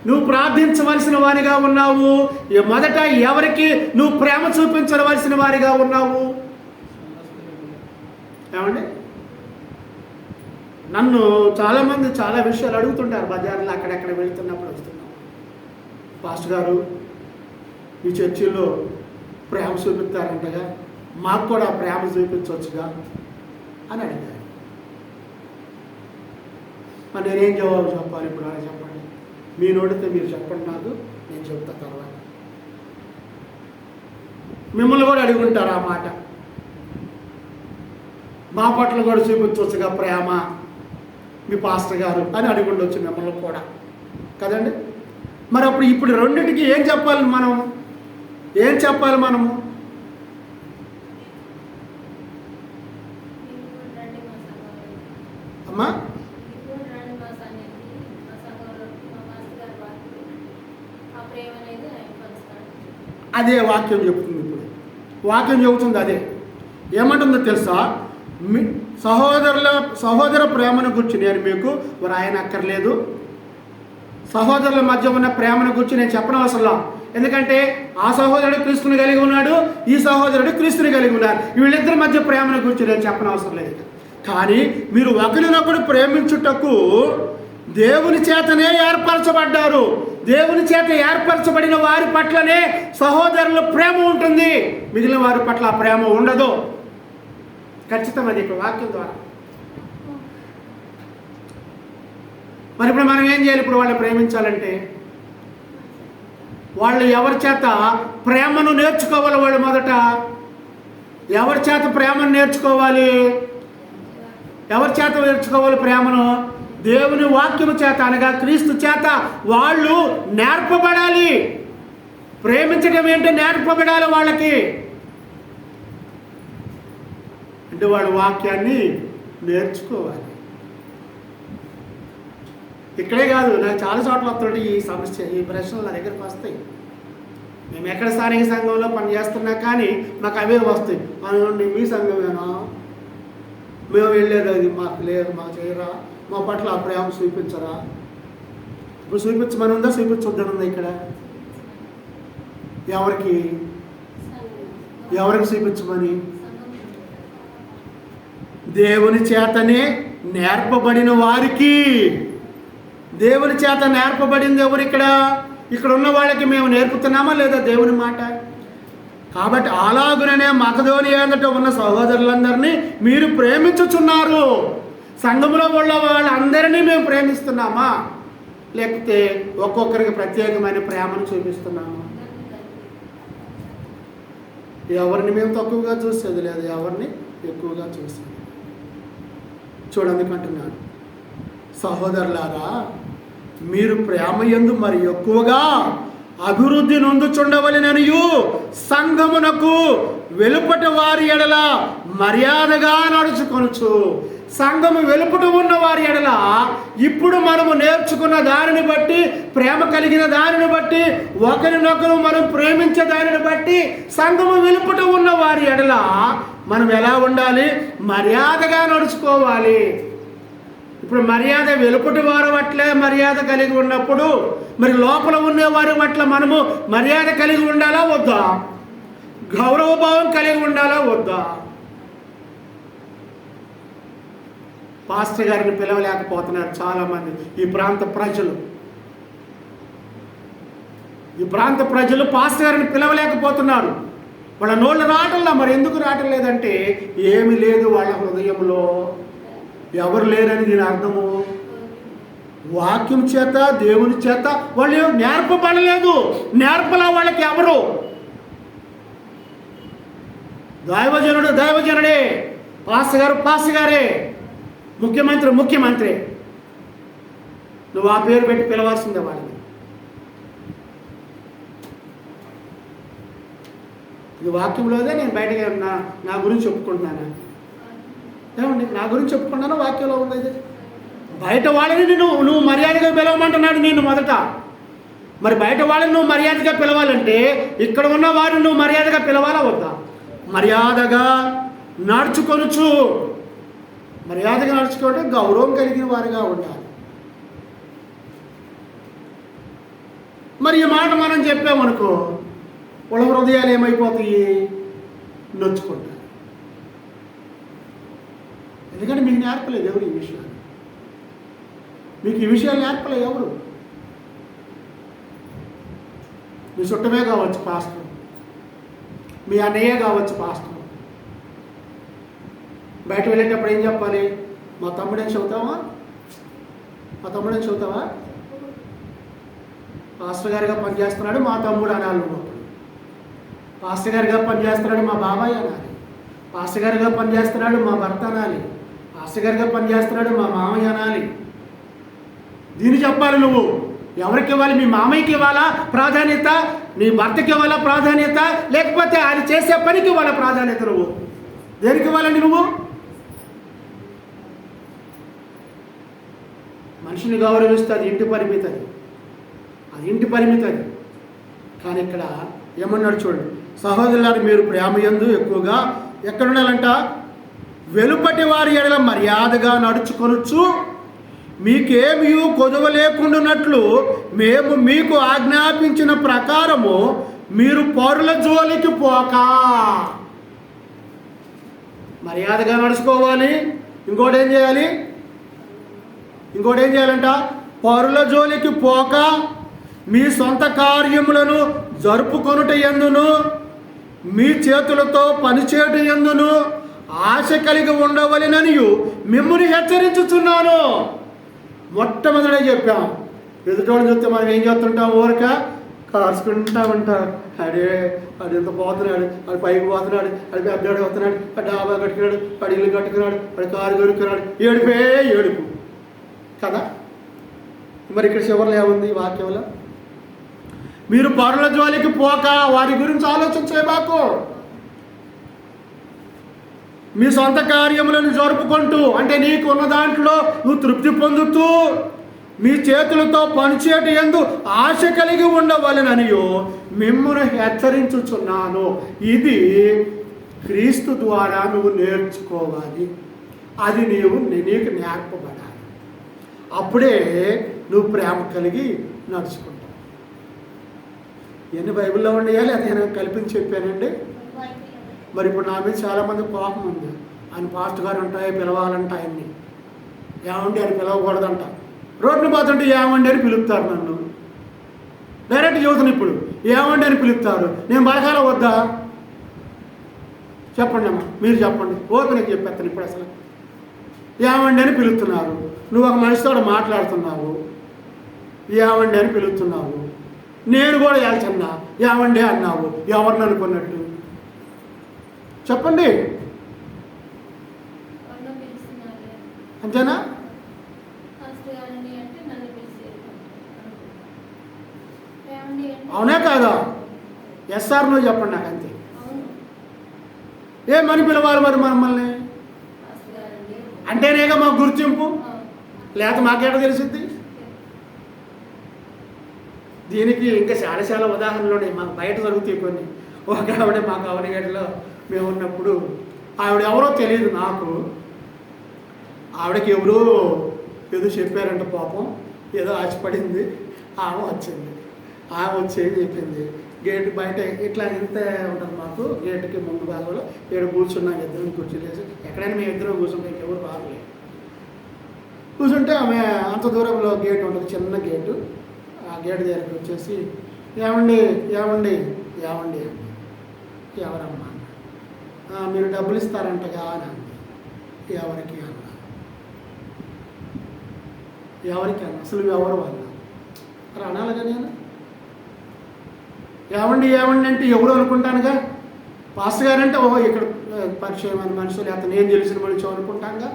నువ్వు ప్రార్థించవలసిన వారిగా ఉన్నావు? మొదట ఎవరికి నువ్వు ప్రేమ చూపించవలసిన వారిగా ఉన్నావు? ఏమండి? నన్ను చాలామంది చాలా విషయాలు అడుగుతుంటారు బజార్లో, అక్కడెక్కడ వెళ్తున్నప్పుడు వస్తున్నాం, పాస్టర్ గారు ఈ చర్చిలో ప్రేమ చూపిస్తారంటగా, మాకు కూడా ప్రేమ చూపించవచ్చుగా అని అడిగారు. మరి నేనేం జవాబు చెప్పాలి ఇప్పుడు? అని చెప్పండి, మీ నోటితో మీరు చెప్పండి, నాకు నేను చెప్తా తర్వాత. మిమ్మల్ని కూడా అడుగుంటారు ఆ మాట, మా పట్ల కూడా చూపించవచ్చుగా ప్రేమ మీ పాస్టర్ గారు అని అడుగుండొచ్చు మిమ్మల్ని కూడా కదండి. మరి అప్పుడు ఇప్పుడు రెండింటికి ఏం చెప్పాలి మనము? అమ్మా అదే వాక్యం చెప్తుంది. ఇప్పుడు వాక్యం చెబుతుంది అదే. ఏమంటుందో తెలుసా? సహోదర ప్రేమను గురించి నేను మీకు వ్రాయనక్కర్లేదు. సహోదరుల మధ్య ఉన్న ప్రేమను గురించి నేను చెప్పనవసరంలా. ఎందుకంటే ఆ సహోదరుడు క్రీస్తుని కలిగి ఉన్నాడు, ఈ సహోదరుడు క్రీస్తుని కలిగి ఉన్నారు. వీళ్ళిద్దరి మధ్య ప్రేమను గురించి నేను చెప్పనవసరం లేదు. కానీ మీరు ఒకరినొకడు ప్రేమించుటకు దేవుని చేతనే ఏర్పరచబడ్డారు. దేవుని చేత ఏర్పరచబడిన వారి పట్లనే సహోదరుల ప్రేమ ఉంటుంది, మిగిలిన వారి పట్ల ఆ ప్రేమ ఉండదు. ఖచ్చితమది ఇక్కడ వాక్యం ద్వారా. మరి ఇప్పుడు మనం ఏం చేయాలి? ఇప్పుడు వాళ్ళని ప్రేమించాలంటే వాళ్ళు ఎవరి చేత ప్రేమను నేర్చుకోవాలి? వాళ్ళు మొదట ఎవరి చేత ప్రేమను నేర్చుకోవాలి? ఎవరి చేత నేర్చుకోవాలి ప్రేమను? దేవుని వాక్యము చేత, అనగా క్రీస్తు చేత వాళ్ళు నేర్పబడాలి. ప్రేమించడం ఏంటో నేర్పబడాలి వాళ్ళకి. అంటే వాడు వాక్యాన్ని నేర్చుకోవాలి. ఇక్కడే కాదు, నాకు చాలా చోట్ల వస్తుంటే ఈ సమస్య, ఈ ప్రశ్నలు నా దగ్గరకు వస్తాయి. మేము ఎక్కడ స్థానిక సంఘంలో పని చేస్తున్నా కానీ నాకు అవే వస్తాయి. అవునండి, మీ సంఘమేనా? మేము వెళ్ళేది అది మాకు లేదు, మాకు చేయరా, మా పట్ల ఆ ప్రేమ చూపించరా? ఇప్పుడు చూపించమని ఉందా, చూపించొద్దని ఉందా? ఇక్కడ ఎవరికి చూపించమని? దేవుని చేతనే నేర్పబడిన వారికి. దేవుని చేత నేర్పబడింది ఎవరు? ఇక్కడ ఉన్న వాళ్ళకి మేము నేర్పుతున్నామా లేదా దేవుని మాట? కాబట్టి అలాగుననే మకదోనియా అంతటా ఉన్న సహోదరులందరినీ మీరు ప్రేమించుచున్నారు. సంఘంలో ఉన్న వాళ్ళందరినీ మేము ప్రేమిస్తున్నామా, లేకపోతే ఒక్కొక్కరికి ప్రత్యేకమైన ప్రేమను చూపిస్తున్నామా? ఎవరిని మేము తక్కువగా చూసేది లేదు, ఎవరిని ఎక్కువగా చూసేది. చూడందుకంటున్నాను, సహోదరులారా, మీరు ప్రేమయందు మరి ఎక్కువగా అభివృద్ధి నొందుచుండవలెననియు సంఘమునకు వెలుపట వారి ఎడల మర్యాదగా నడుచుకొనుచు. సంఘము వెలుపట ఉన్న వారి ఎడల ఇప్పుడు మనము నేర్చుకున్న దానిని బట్టి, ప్రేమ కలిగిన దానిని బట్టి, ఒకరినొకరు మనం ప్రేమించే దానిని బట్టి సంఘము వెలుపట ఉన్న వారి ఎడల మనం ఎలా ఉండాలి? మర్యాదగా నడుచుకోవాలి. ఇప్పుడు మర్యాద వెలుపటి వారి పట్ల మర్యాద కలిగి ఉన్నప్పుడు మరి లోపల ఉండేవారి పట్ల మనము మర్యాద కలిగి ఉండాలా వద్దా? గౌరవభావం కలిగి ఉండాలా వద్దా? పాస్టర్ గారిని పిలవలేకపోతున్నారు చాలామంది ఈ ప్రాంత ప్రజలు పాస్టర్ గారిని పిలవలేకపోతున్నారు. వాళ్ళ నోళ్ళు రావటంలా. మరి ఎందుకు రావటం లేదంటే ఏమి లేదు వాళ్ళ హృదయంలో, ఎవరు లేరని దీని అర్థము. వాక్యం చేత, దేవుని చేత వాళ్ళు నేర్పబడలేదు. నేర్పలా వాళ్ళకి ఎవరు? దైవజనుడే, పాస్టర్ గారే, ముఖ్యమంత్రి. నువ్వు ఆ పేరు పెట్టి పిలవాల్సిందే వాళ్ళని. ఇది వాక్యంలోదే నేను బయటగా నా గురించి చెప్పుకుంటున్నాను. ఏమండి, నా గురించి చెప్పుకున్నాను, వాక్యంలో ఉంది. బయట వాళ్ళని నువ్వు మర్యాదగా పిలవమంటున్నాడు నేను మొదట. మరి బయట వాళ్ళని నువ్వు మర్యాదగా పిలవాలంటే ఇక్కడ ఉన్న వారిని నువ్వు మర్యాదగా పిలవాలా వద్దా? మర్యాదగా నడుచుకొనుచు. మర్యాదగా నడుచుకుంటే గౌరవం కలిగిన వారిగా ఉండాలి. మరి ఈ మాట మనం చెప్పామనుకో, వాళ్ళ హృదయాలు ఏమైపోతాయి? నొచ్చుకుంటారు. ఎందుకంటే మీకు నేర్పలేదు ఎవరు ఈ విషయాలు. మీకు ఈ విషయాలు నేర్పలేదు ఎవరు. మీ చుట్టమే కావచ్చు పాస్టర్, మీ అన్నయ్యే కావచ్చు పాస్టర్. బయట వెళ్ళేటప్పుడు ఏం చెప్పాలి? మా తమ్ముడేం చదువుతావా? పాస్టర్ గారిగా పనిచేస్తున్నాడు మా తమ్ముడు అనాలి. నువ్వు పాస్టర్ గారిగా పనిచేస్తున్నాడు మా బాబాయ్ అనాలి. పాస్టర్ గారిగా పనిచేస్తున్నాడు మా భర్త అనాలి. పాస్టర్ గారిగా పనిచేస్తున్నాడు మా మామయ్య అనాలి. దీన్ని చెప్పాలి. నువ్వు ఎవరికి ఇవ్వాలి? మీ మామయ్యకి ఇవ్వాలా ప్రాధాన్యత? నీ భర్తకి ఇవ్వాలా ప్రాధాన్యత? లేకపోతే ఆయన చేసే పనికి ఇవ్వాలా ప్రాధాన్యత? నువ్వు దేనికి ఇవ్వాలండి? నువ్వు మనిషిని గౌరవిస్తే అది ఇంటి పరిమితి. కానీ ఇక్కడ ఏమన్నాడు చూడండి, సహోదరులారా, మీరు ప్రేమయందు ఎక్కువగా ఎక్కడ ఉండాలంట? వెలుపటి వారి ఎడల మర్యాదగా నడుచుకొనుచు, మీకేమీ కొదువ లేకుండానట్లు మేము మీకు ఆజ్ఞాపించిన ప్రకారము మీరు పరుల జోలికి పోక. మర్యాదగా నడుచుకోవాలి. ఇంకోటి ఏం చేయాలంట? పరుల జోలికి పోక మీ సొంత కార్యములను జరుపుకొనుట యందును మీ చేతులతో పనిచేయట యందును ఆశ కలిగి ఉండవలెననియు మిమ్ముని హెచ్చరించుచున్నాను. మొట్టమొదటే చెప్పాం. ఎదుటోళ్ళు చూస్తే మనం ఏం చేస్తుంటాం? ఊరక కాల్చుకుంటా ఉంటారు. అది ఎంత పోతున్నాడు, అది పైకి పోతున్నాడు, అది పెద్దవాడు వస్తున్నాడు, అది డాబా కట్టుకున్నాడు, అది ఇల్లు కట్టుకున్నాడు, అది కారు కడుక్కున్నాడు. ఏడుపు కదా. మరి ఇక్కడ చివరిలో ఏముంది వాక్యంలో? మీరు పరుల జోలికి పోక వారి గురించి ఆలోచించేబాకు. మీ సొంత కార్యములను జరుపుకుంటూ, అంటే నీకు ఉన్న దాంట్లో నువ్వు తృప్తి పొందుతూ మీ చేతులతో పనిచేయట యందు ఆశ కలిగి ఉండవలెననియో మిమ్మును హెచ్చరించుచున్నాను. ఇది క్రీస్తు ద్వారా నువ్వు నేర్చుకోవాలి. అది నీకు నేర్పబడాలి. అప్పుడే నువ్వు ప్రేమ కలిగి నడుచుకుంటావు. ఎన్ని బైబిల్లో ఉండేయాలి? అది నేను కల్పించి చెప్పానండి. మరి ఇప్పుడు నా మీద చాలామంది కోపం ఉంది. ఆయన పాస్టర్ గారు ఉంటాయి పిలవాలంట, ఆయన్ని ఏమండి అని పిలవకూడదంట. రోడ్లు పోతుంటే ఏమండి అని పిలుపుతారు నన్ను. డైరెక్ట్ యువతను ఇప్పుడు ఏమండి అని పిలుపుతారు. నేను బలకాల వద్దా? చెప్పండి అమ్మా, మీరు చెప్పండి. ఓపెన్గా చెప్పేస్తాను. ఇప్పుడు అసలు ఏమండి అని పిలుస్తున్నారు. నువ్వు ఒక మనిషితో మాట్లాడుతున్నావు, ఏమండి అని పిలుస్తున్నావు. నేను కూడా వెళ్తున్నా, ఏమండి అన్నావు. ఎవరిని అనుకున్నట్టు చెప్పండి. అంతేనా? అవునా కాదా? ఎస్ఆర్ నువ్వు చెప్పండి నాకు అంతే. ఏమని పిలవాలి మరి మమ్మల్ని? అంటేనేగా మాకు గుర్తింపు, లేకపోతే మాకేట తెలిసింది? దీనికి ఇంకా చాలా చాలా ఉదాహరణలు ఉన్నాయి. మాకు బయట జరుగుతాయి కొన్ని. ఒక ఆవిడ మాకు అవనిగడ్డలో మేము ఉన్నప్పుడు, ఆవిడ ఎవరో తెలియదు నాకు. ఆవిడకి ఎవరో ఏదో చెప్పారంట, పాపం ఏదో ఆశపడింది. ఆమె వచ్చింది. ఆమె వచ్చేది చెప్పింది, గేటు బయట ఇట్లా ఇంత ఉంటుంది మాకు, గేటుకి ముందు భాగంలో ఏడు కూర్చున్నాం, ఇద్దరం కూర్చోలేసి. ఎక్కడైనా మేము ఇద్దరం కూర్చుంటే ఎవరు రాలేదు. కూర్చుంటే ఆమె అంత దూరంలో గేట్ ఉంటుంది, చిన్న గేటు. ఆ గేటు దగ్గరికి వచ్చేసి, ఏమండి ఏమండి ఏమండి అండి. ఎవరమ్మా? మీరు డబ్బులు ఇస్తారంటగా అని అంది. ఎవరికి అన్న? ఎవరికి అన్న? అసలు ఎవరు అన్న? అలా అనాలిగా నేను. ఏమండి ఏమండి అంటే ఎవరు అనుకుంటానుగా. పాస్టర్ గారంటే ఓహో ఇక్కడ పరిచయమైన మనుషులు, లేకపోతే నేను తెలిసిన మనిషి అనుకుంటానుగా.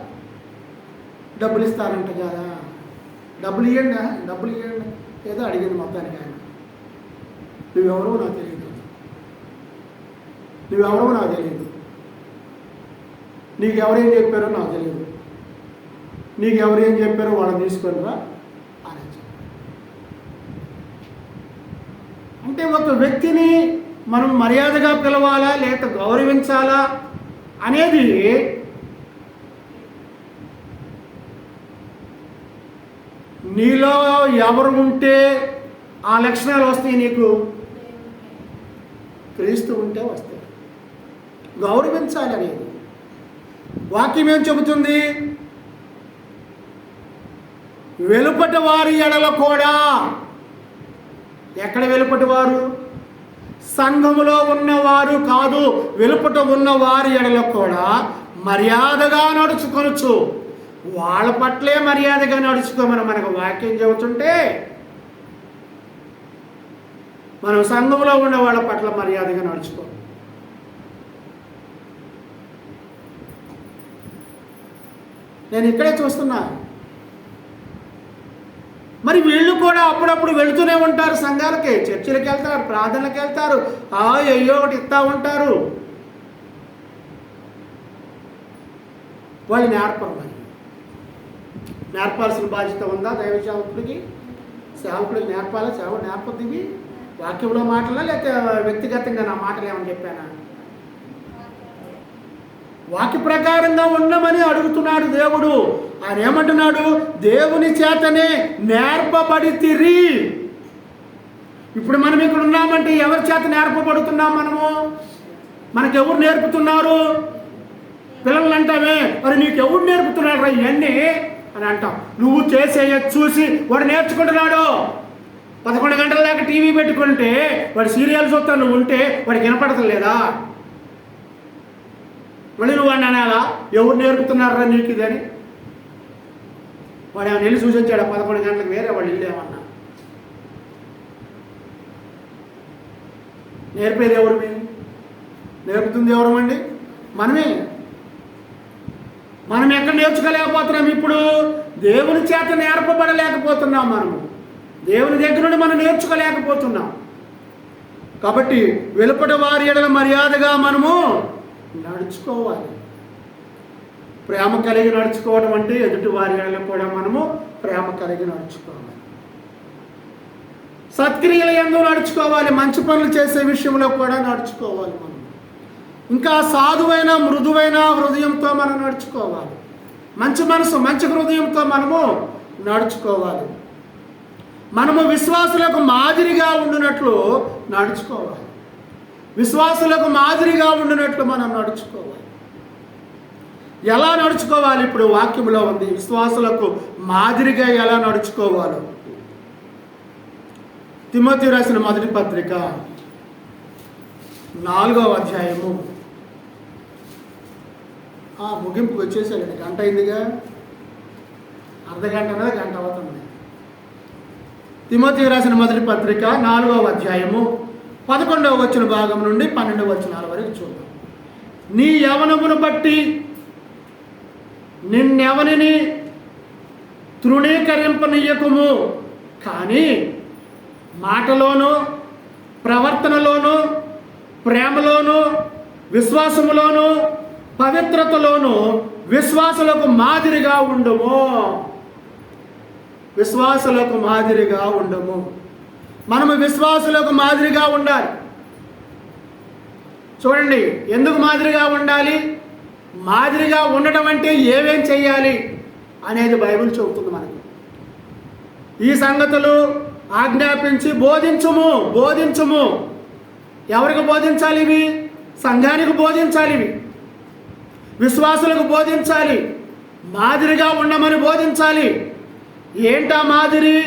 డబ్బులు ఇస్తారంట కదా, డబ్బులు ఇవ్వండి, డబ్బులు ఇవ్వండి ఏదో అడిగింది మొత్తానికి. ఆయన నువ్వెవరో నాకు తెలియదు, నువ్వెవరో నాకు తెలియదు, నీకు ఎవరేం చెప్పారో నాకు తెలియదు, నీకు ఎవరేం చెప్పారో వాళ్ళని తీసుకొనిరా అని చెప్పారు. అంటే ఒక వ్యక్తిని మనం మర్యాదగా పిలవాలా లేక గౌరవించాలా అనేది నీలో ఎవరు ఉంటే ఆ లక్షణాలు వస్తాయి. నీకు క్రీస్తు ఉంటే వస్తాయి. గౌరవించాలి అనేది వాక్యం ఏం చెబుతుంది? వెలుపటి వారి ఎడల కూడా. ఎక్కడ వెలుపటి వారు? సంఘములో ఉన్నవారు కాదు, వెలుపట ఉన్న వారి ఎడల కూడా మర్యాదగా నడుచుకొనొచ్చు. వాళ్ళ పట్లే మర్యాదగా నడుచుకోమని మనకు వాక్యం చెబుతుంటే, మనం సంఘంలో ఉన్న వాళ్ళ పట్ల మర్యాదగా నడుచుకో. నేను ఇక్కడే చూస్తున్నా. మరి వీళ్ళు కూడా అప్పుడప్పుడు వెళుతూనే ఉంటారు సంఘాలకి, చర్చిలకు వెళ్తారు, ప్రార్థనలకు వెళ్తారు, అయ్యో ఒకటి ఇస్తూ ఉంటారు. వాళ్ళు నేర్పరు. మరి నేర్పాల్సిన బాధ్యత ఉందా దైవ సేవకుడికి? సేవకుడికి నేర్పాలా? సేవకుడు నేర్పద్ది ఇవి వాక్యంలో మాటలా, లేకపోతే వ్యక్తిగతంగా నా మాటలు ఏమని చెప్పానా? వాక్య ప్రకారంగా ఉండమని అడుగుతున్నాడు దేవుడు. ఆయన ఏమంటున్నాడు? దేవుని చేతనే నేర్పబడితిరి. ఇప్పుడు మనం ఇక్కడ ఉన్నామంటే ఎవరి చేత నేర్పబడుతున్నాం? మనకెవరు నేర్పుతున్నారు? పిల్లలు అంటామే, మరి నీకు ఎవరు నేర్పుతున్నాడు రా ఇవన్నీ అని అంటాం. నువ్వు చేసేయ చూసి వాడు నేర్చుకుంటున్నాడు. 11 గంటల దాకా టీవీ పెట్టుకుంటే వాడు సీరియల్ చూస్తా నువ్వు ఉంటే వాడికి వినపడటం లేదా? మళ్ళీ నువ్వు అన్నాలా ఎవరు నేర్పుతున్నారా నీకు ఇదని? వాడు ఏమైనా వెళ్ళి చూసి వచ్చాడు 11 గంటలకు వేరే వాళ్ళు ఇల్లు ఏమన్నా? నేర్పేది ఎవరు? నేర్పుతుంది ఎవరమండి? మనమే. మనం ఎక్కడ నేర్చుకోలేకపోతున్నాం? ఇప్పుడు దేవుని చేత నేర్పబడలేకపోతున్నాం. మనము దేవుని దగ్గర నుండి మనం నేర్చుకోలేకపోతున్నాం. కాబట్టి వెలుపటి వారి ఎడల మర్యాదగా మనము నడుచుకోవాలి. ప్రేమ కలిగి నడుచుకోవడం అంటే ఎదుటి వారి ఎడల కూడా మనము ప్రేమ కలిగి నడుచుకోవాలి. సత్క్రియల యందు నడుచుకోవాలి. మంచి పనులు చేసే విషయంలో కూడా నడుచుకోవాలి. మనం ఇంకా సాధువైన మృదువైన హృదయంతో మనం నడుచుకోవాలి. మంచి మనసు మంచి హృదయంతో మనము నడుచుకోవాలి. మనము విశ్వాసులకు మాదిరిగా ఉండునట్లు నడుచుకోవాలి. విశ్వాసులకు మాదిరిగా ఉండినట్లు మనం నడుచుకోవాలి. ఎలా నడుచుకోవాలి? ఇప్పుడు వాక్యంలో ఉంది విశ్వాసులకు మాదిరిగా ఎలా నడుచుకోవాలో. తిమోతి రాసిన మొదటి పత్రిక 4వ అధ్యాయము. ముగింపుకి వచ్చేసాడండి. గంట అయిందిగా, అర్ధగంట అనేది గంట అవుతుంది. తిమోతి రాసిన మొదటి పత్రిక 4వ అధ్యాయము 11వ వచన భాగం నుండి 12వ వచనాల వరకు చూద్దాం. నీ యవనమును బట్టి నిన్నెవనిని తృణీకరింపనీయకుము, కానీ మాటలోను, ప్రవర్తనలోను, ప్రేమలోను, విశ్వాసములోను, పవిత్రతలోను విశ్వాసులకు మాదిరిగా ఉండుము. విశ్వాసులకు మాదిరిగా ఉండము. మనము విశ్వాసులకు మాదిరిగా ఉండాలి. చూడండి, ఎందుకు మాదిరిగా ఉండాలి? మాదిరిగా ఉండటం అంటే ఏమేం చెయ్యాలి అనేది బైబిల్ చెబుతుంది మనకి. ఈ సంగతులు ఆజ్ఞాపించి బోధించుము. ఎవరికి బోధించాలి ఇవి? సంఘానికి బోధించాలి. ఇవి విశ్వాసులకు బోధించాలి. మాదిరిగా ఉండమని బోధించాలి. ఏంటా మాదిరి?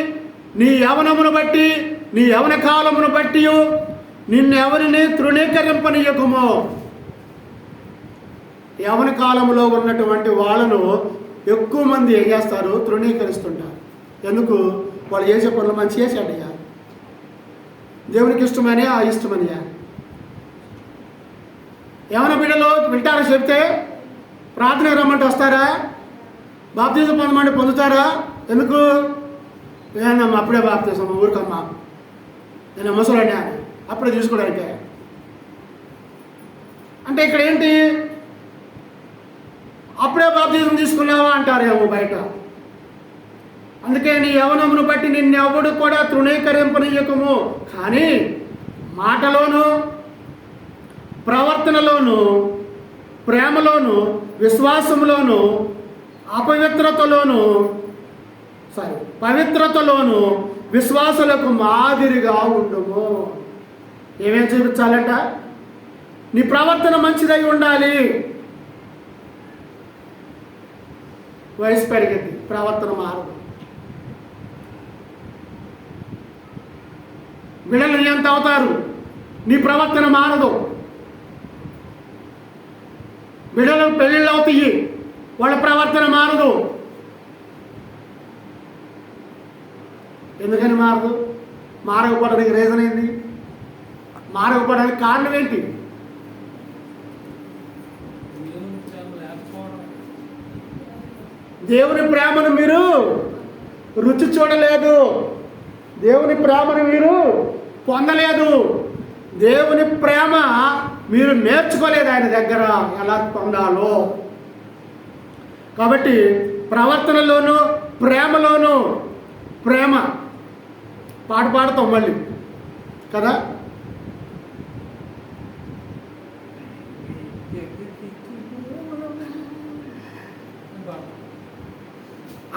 నీ యవనమును బట్టి, నీ యవన కాలమును బట్టి నిన్నెవరిని తృణీకరింపనీయకుము. యవన కాలంలో ఉన్నటువంటి వాళ్ళను ఎక్కువ మంది ఏం చేస్తారు? తృణీకరిస్తుంటారు. ఎందుకు? వాళ్ళు చేసే పనులు మంచి చేశాడయ్యా, దేవునికి ఇష్టమని ఇష్టమనియా. యవన బిడ్డలు వింటారా? చెప్తే ప్రార్థనకు రమ్మంటే వస్తారా? బాప్తిజం పొందమంటే పొందుతారా? ఎందుకు? ఏనమ్మా అప్పుడే బాప్తిజం, ఊరికమ్మా నేను ముసలాడినా అప్పుడే తీసుకోవడానికే. అంటే ఇక్కడ ఏంటి? అప్పుడే బాప్తిజం తీసుకున్నావా అంటారేమో బయట. అందుకే నీ యవనమును బట్టి నిన్నెవడు కూడా తృణీకరింపనీయకము. కానీ మాటలోను, ప్రవర్తనలోను, ప్రేమలోను, విశ్వాసంలోను, పవిత్రతలోను విశ్వాసులకు మాదిరిగా ఉండుము. ఏమేం చూపించాలంట? నీ ప్రవర్తన మంచిదై ఉండాలి. వయసు పెరిగింది, ప్రవర్తన మారదు. బిడ్డలు ఎంత అవుతారు? నీ ప్రవర్తన మారదు. బిడ్డలు పెళ్ళిళ్ళు అవుతాయి, వాళ్ళ ప్రవర్తన మారదు. ఎందుకని మారదు? మారకపోవడానికి రీజన్ ఏంటి? మారకపోవడానికి కారణం ఏంటి? దేవుని ప్రేమను మీరు రుచి చూడలేదు. దేవుని ప్రేమను మీరు పొందలేదు. దేవుని ప్రేమ మీరు నేర్చుకోలేదు ఆయన దగ్గర ఎలా పొందాలో. కాబట్టి ప్రవర్తనలోను, ప్రేమలోను, ప్రేమ పాట పాడతాం మళ్ళీ కదా.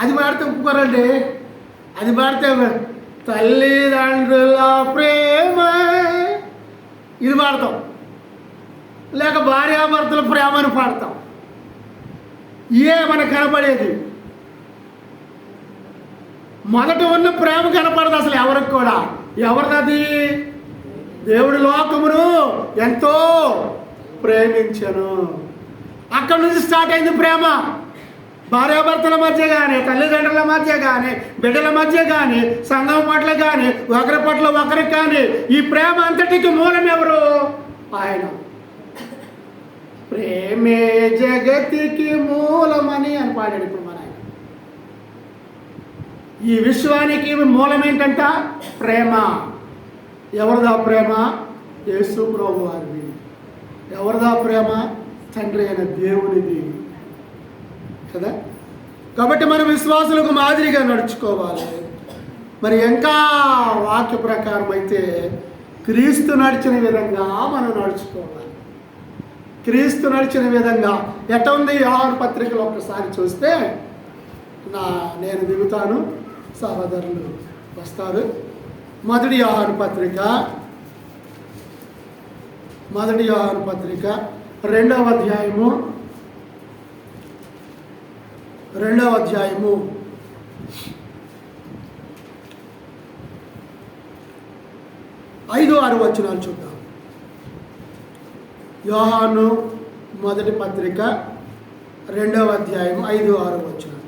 అది పాడితే ఒప్పుకోరండి. అది పాడితే తల్లిదండ్రుల ప్రేమ ఇది పాడతాం, లేక భార్యాభర్తల ప్రేమను పాడతాం. ఏ మనకు కనపడేది? మొదట ఉన్న ప్రేమ కనపడదు అసలు ఎవరికి కూడా. ఎవరిది? దేవుడి లోకమును ఎంతో ప్రేమించను. అక్కడి నుంచి స్టార్ట్ అయింది ప్రేమ. భార్యాభర్తల మధ్య కానీ, తల్లిదండ్రుల మధ్య కానీ, బిడ్డల మధ్య కానీ, సంఘం పట్ల కానీ, ఒకరి పట్ల ఒకరికి కానీ ఈ ప్రేమ అంతటికి మూలం ఎవరు? ఆయన. ప్రేమే జగతికి మూలమని అని పాడాడు ఇప్పుడు మన ఆయన. ఈ విశ్వానికి మూలం ఏంటంట? ప్రేమ. ఎవరిదా ప్రేమ? యేసు ప్రభు వారిది. ఎవరిదా ప్రేమ? తండ్రి అయిన దేవునిది కదా. కాబట్టి మనం విశ్వాసులకు మాదిరిగా నడుచుకోవాలి. మరి ఇంకా వాక్య ప్రకారం అయితే క్రీస్తు నడిచిన విధంగా మనం నడుచుకోవాలి. క్రీస్తు నడిచిన విధంగా ఎట్ట ఉంది? యోహాను పత్రికలో ఒకసారి చూస్తే నేను దిగుతాను, సహోదరులు వస్తారు. మొదటి యోహాను పత్రిక 2వ అధ్యాయము 5-6 వచనాలు చూద్దాం. యోహాను మొదటి పత్రిక 2వ అధ్యాయం 5-6 వచనాలు.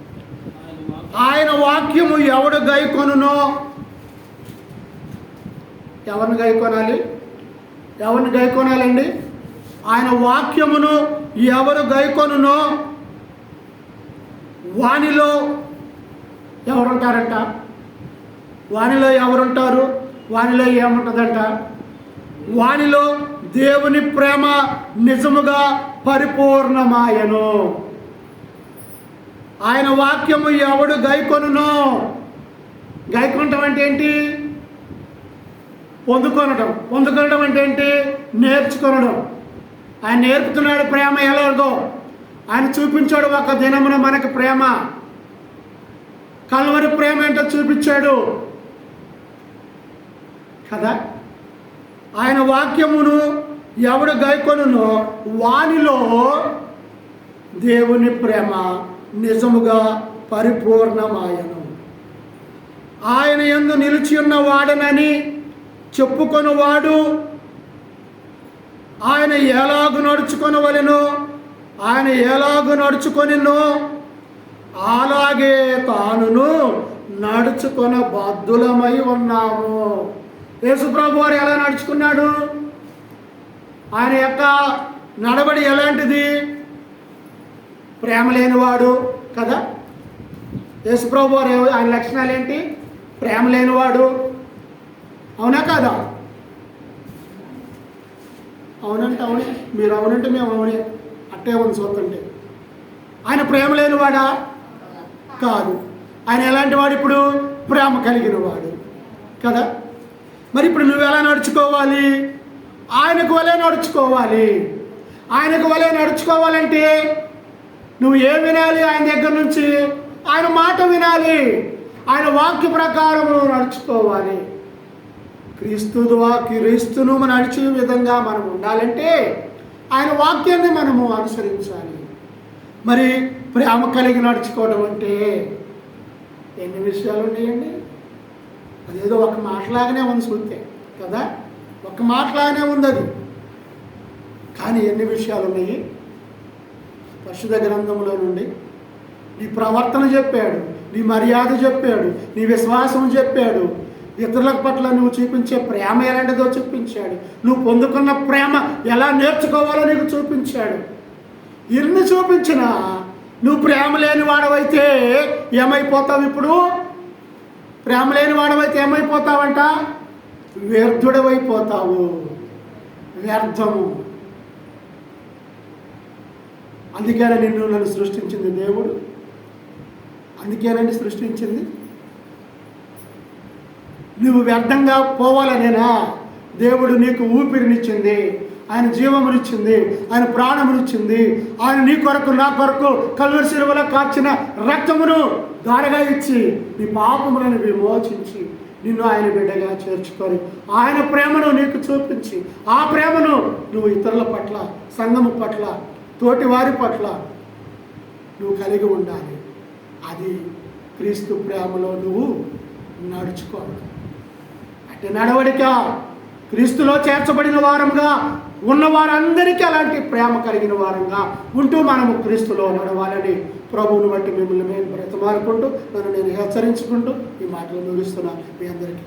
ఆయన వాక్యము ఎవడు గైకొనునో, ఎవరిని గైకొనాలి? ఎవరిని గైకొనాలండి? ఆయన వాక్యమును ఎవరు గైకొనునో వానిలో ఎవరుంటారంట? వానిలో ఎవరుంటారు? వానిలో ఏముంటుందంట? వానిలో దేవుని ప్రేమ నిజముగా పరిపూర్ణమాయను. ఆయన వాక్యము ఎవడు గైకొనునో, గైకొనటం అంటే ఏంటి? పొందుకొనడం అంటే ఏంటి? నేర్చుకొనడం. ఆయన నేర్పుతున్నాడు ప్రేమ ఎలాగో. ఆయన చూపించాడు ఒక దినమున మనకు ప్రేమ, కల్వరి ప్రేమ ఏంటో చూపించాడు కదా. ఆయన వాక్యమును ఎవడు గైకొనునో వానిలో దేవుని ప్రేమ నిజముగా పరిపూర్ణమాయను. ఆయన యందు నిలిచి ఉన్న వాడనని చెప్పుకొనువాడు ఆయన ఎలాగు నడుచుకొనవలెనో, ఆయన ఎలాగు నడుచుకొనినో అలాగే తానును నడుచుకొన బాధ్యులమై ఉన్నాము. యేసుప్రభు వారు ఎలా నడుచుకున్నాడు? ఆయన యొక్క నడవడి ఎలాంటిది? ప్రేమ లేనివాడు కదా. యేసుప్రభు వారు ఆయన లక్షణాలు ఏంటి? ప్రేమ లేనివాడు. అవునా కాదా? అవునంటే అవునే, మీరు అవునంటే మేము అవునే, అట్టే ఉంది చూస్తుంటే. ఆయన ప్రేమ లేనివాడా? కాదు. ఆయన ఎలాంటి వాడు? ఇప్పుడు ప్రేమ కలిగిన వాడు కదా. మరి ఇప్పుడు నువ్వు ఎలా నడుచుకోవాలి? ఆయనకు వలే నడుచుకోవాలి. ఆయనకు వలే నడుచుకోవాలంటే నువ్వు ఏం వినాలి? ఆయన దగ్గర నుంచి ఆయన మాట వినాలి. ఆయన వాక్య ప్రకారం నువ్వు నడుచుకోవాలి. క్రీస్తును మనం నడిచే విధంగా మనం ఉండాలంటే ఆయన వాక్యాన్ని మనము అనుసరించాలి. మరి ప్రేమ కలిగి నడుచుకోవడం అంటే ఎన్ని విషయాలు ఉన్నాయండి? అదేదో ఒక మాటలాగానే ఉంది చూస్తే కదా, ఒక మాటలాగానే ఉంది అది. కానీ ఎన్ని విషయాలు ఉన్నాయి? పరిశుద్ధ గ్రంథంలో నుండి నీ ప్రవర్తన చెప్పాడు, నీ మర్యాద చెప్పాడు, నీ విశ్వాసం చెప్పాడు, ఇతరుల పట్ల నువ్వు చూపించే ప్రేమ ఎలాంటిదో చూపించాడు, నువ్వు పొందుకున్న ప్రేమ ఎలా నేర్చుకోవాలో నీకు చూపించాడు. ఇన్ని చూపించినా నువ్వు ప్రేమ లేని వాడవైతే ఏమైపోతావు? ఇప్పుడు ప్రేమ లేని వాడవైతే ఏమైపోతావంట? వ్యర్థుడవైపోతావు. వ్యర్థము. అందుకేనా నన్ను సృష్టించింది దేవుడు? అందుకేనండి సృష్టించింది. నువ్వు వ్యర్థంగా పోవాలనేనా దేవుడు నీకు ఊపిరినిచ్చింది, ఆయన జీవమునిచ్చింది, ఆయన ప్రాణమునిచ్చింది. ఆయన నీ కొరకు నా కొరకు కల్వరి శిలువలో కార్చిన రక్తమును ధారగా ఇచ్చి నీ పాపములను విమోచించి నిన్ను ఆయన బిడ్డగా చేర్చుకొని ఆయన ప్రేమను నీకు చూపించి ఆ ప్రేమను నువ్వు ఇతరుల పట్ల, సంఘము పట్ల, తోటి వారి పట్ల నువ్వు కలిగి ఉండాలి. అది క్రీస్తు ప్రేమలో నువ్వు నడుచుకోవాలి. అంటే నడవడిక క్రీస్తులో చేర్చబడిన వారంగా ఉన్న వారందరికీ అలాంటి ప్రేమ కలిగిన వారంగా ఉంటూ మనము క్రీస్తులో నడవాలని ప్రభువుని బట్టి మిమ్మల్ని మేము బ్రతమారుకుంటూ నన్ను నేను హెచ్చరించుకుంటూ ఈ మాటలు ముగిస్తున్నాను మీ అందరికీ.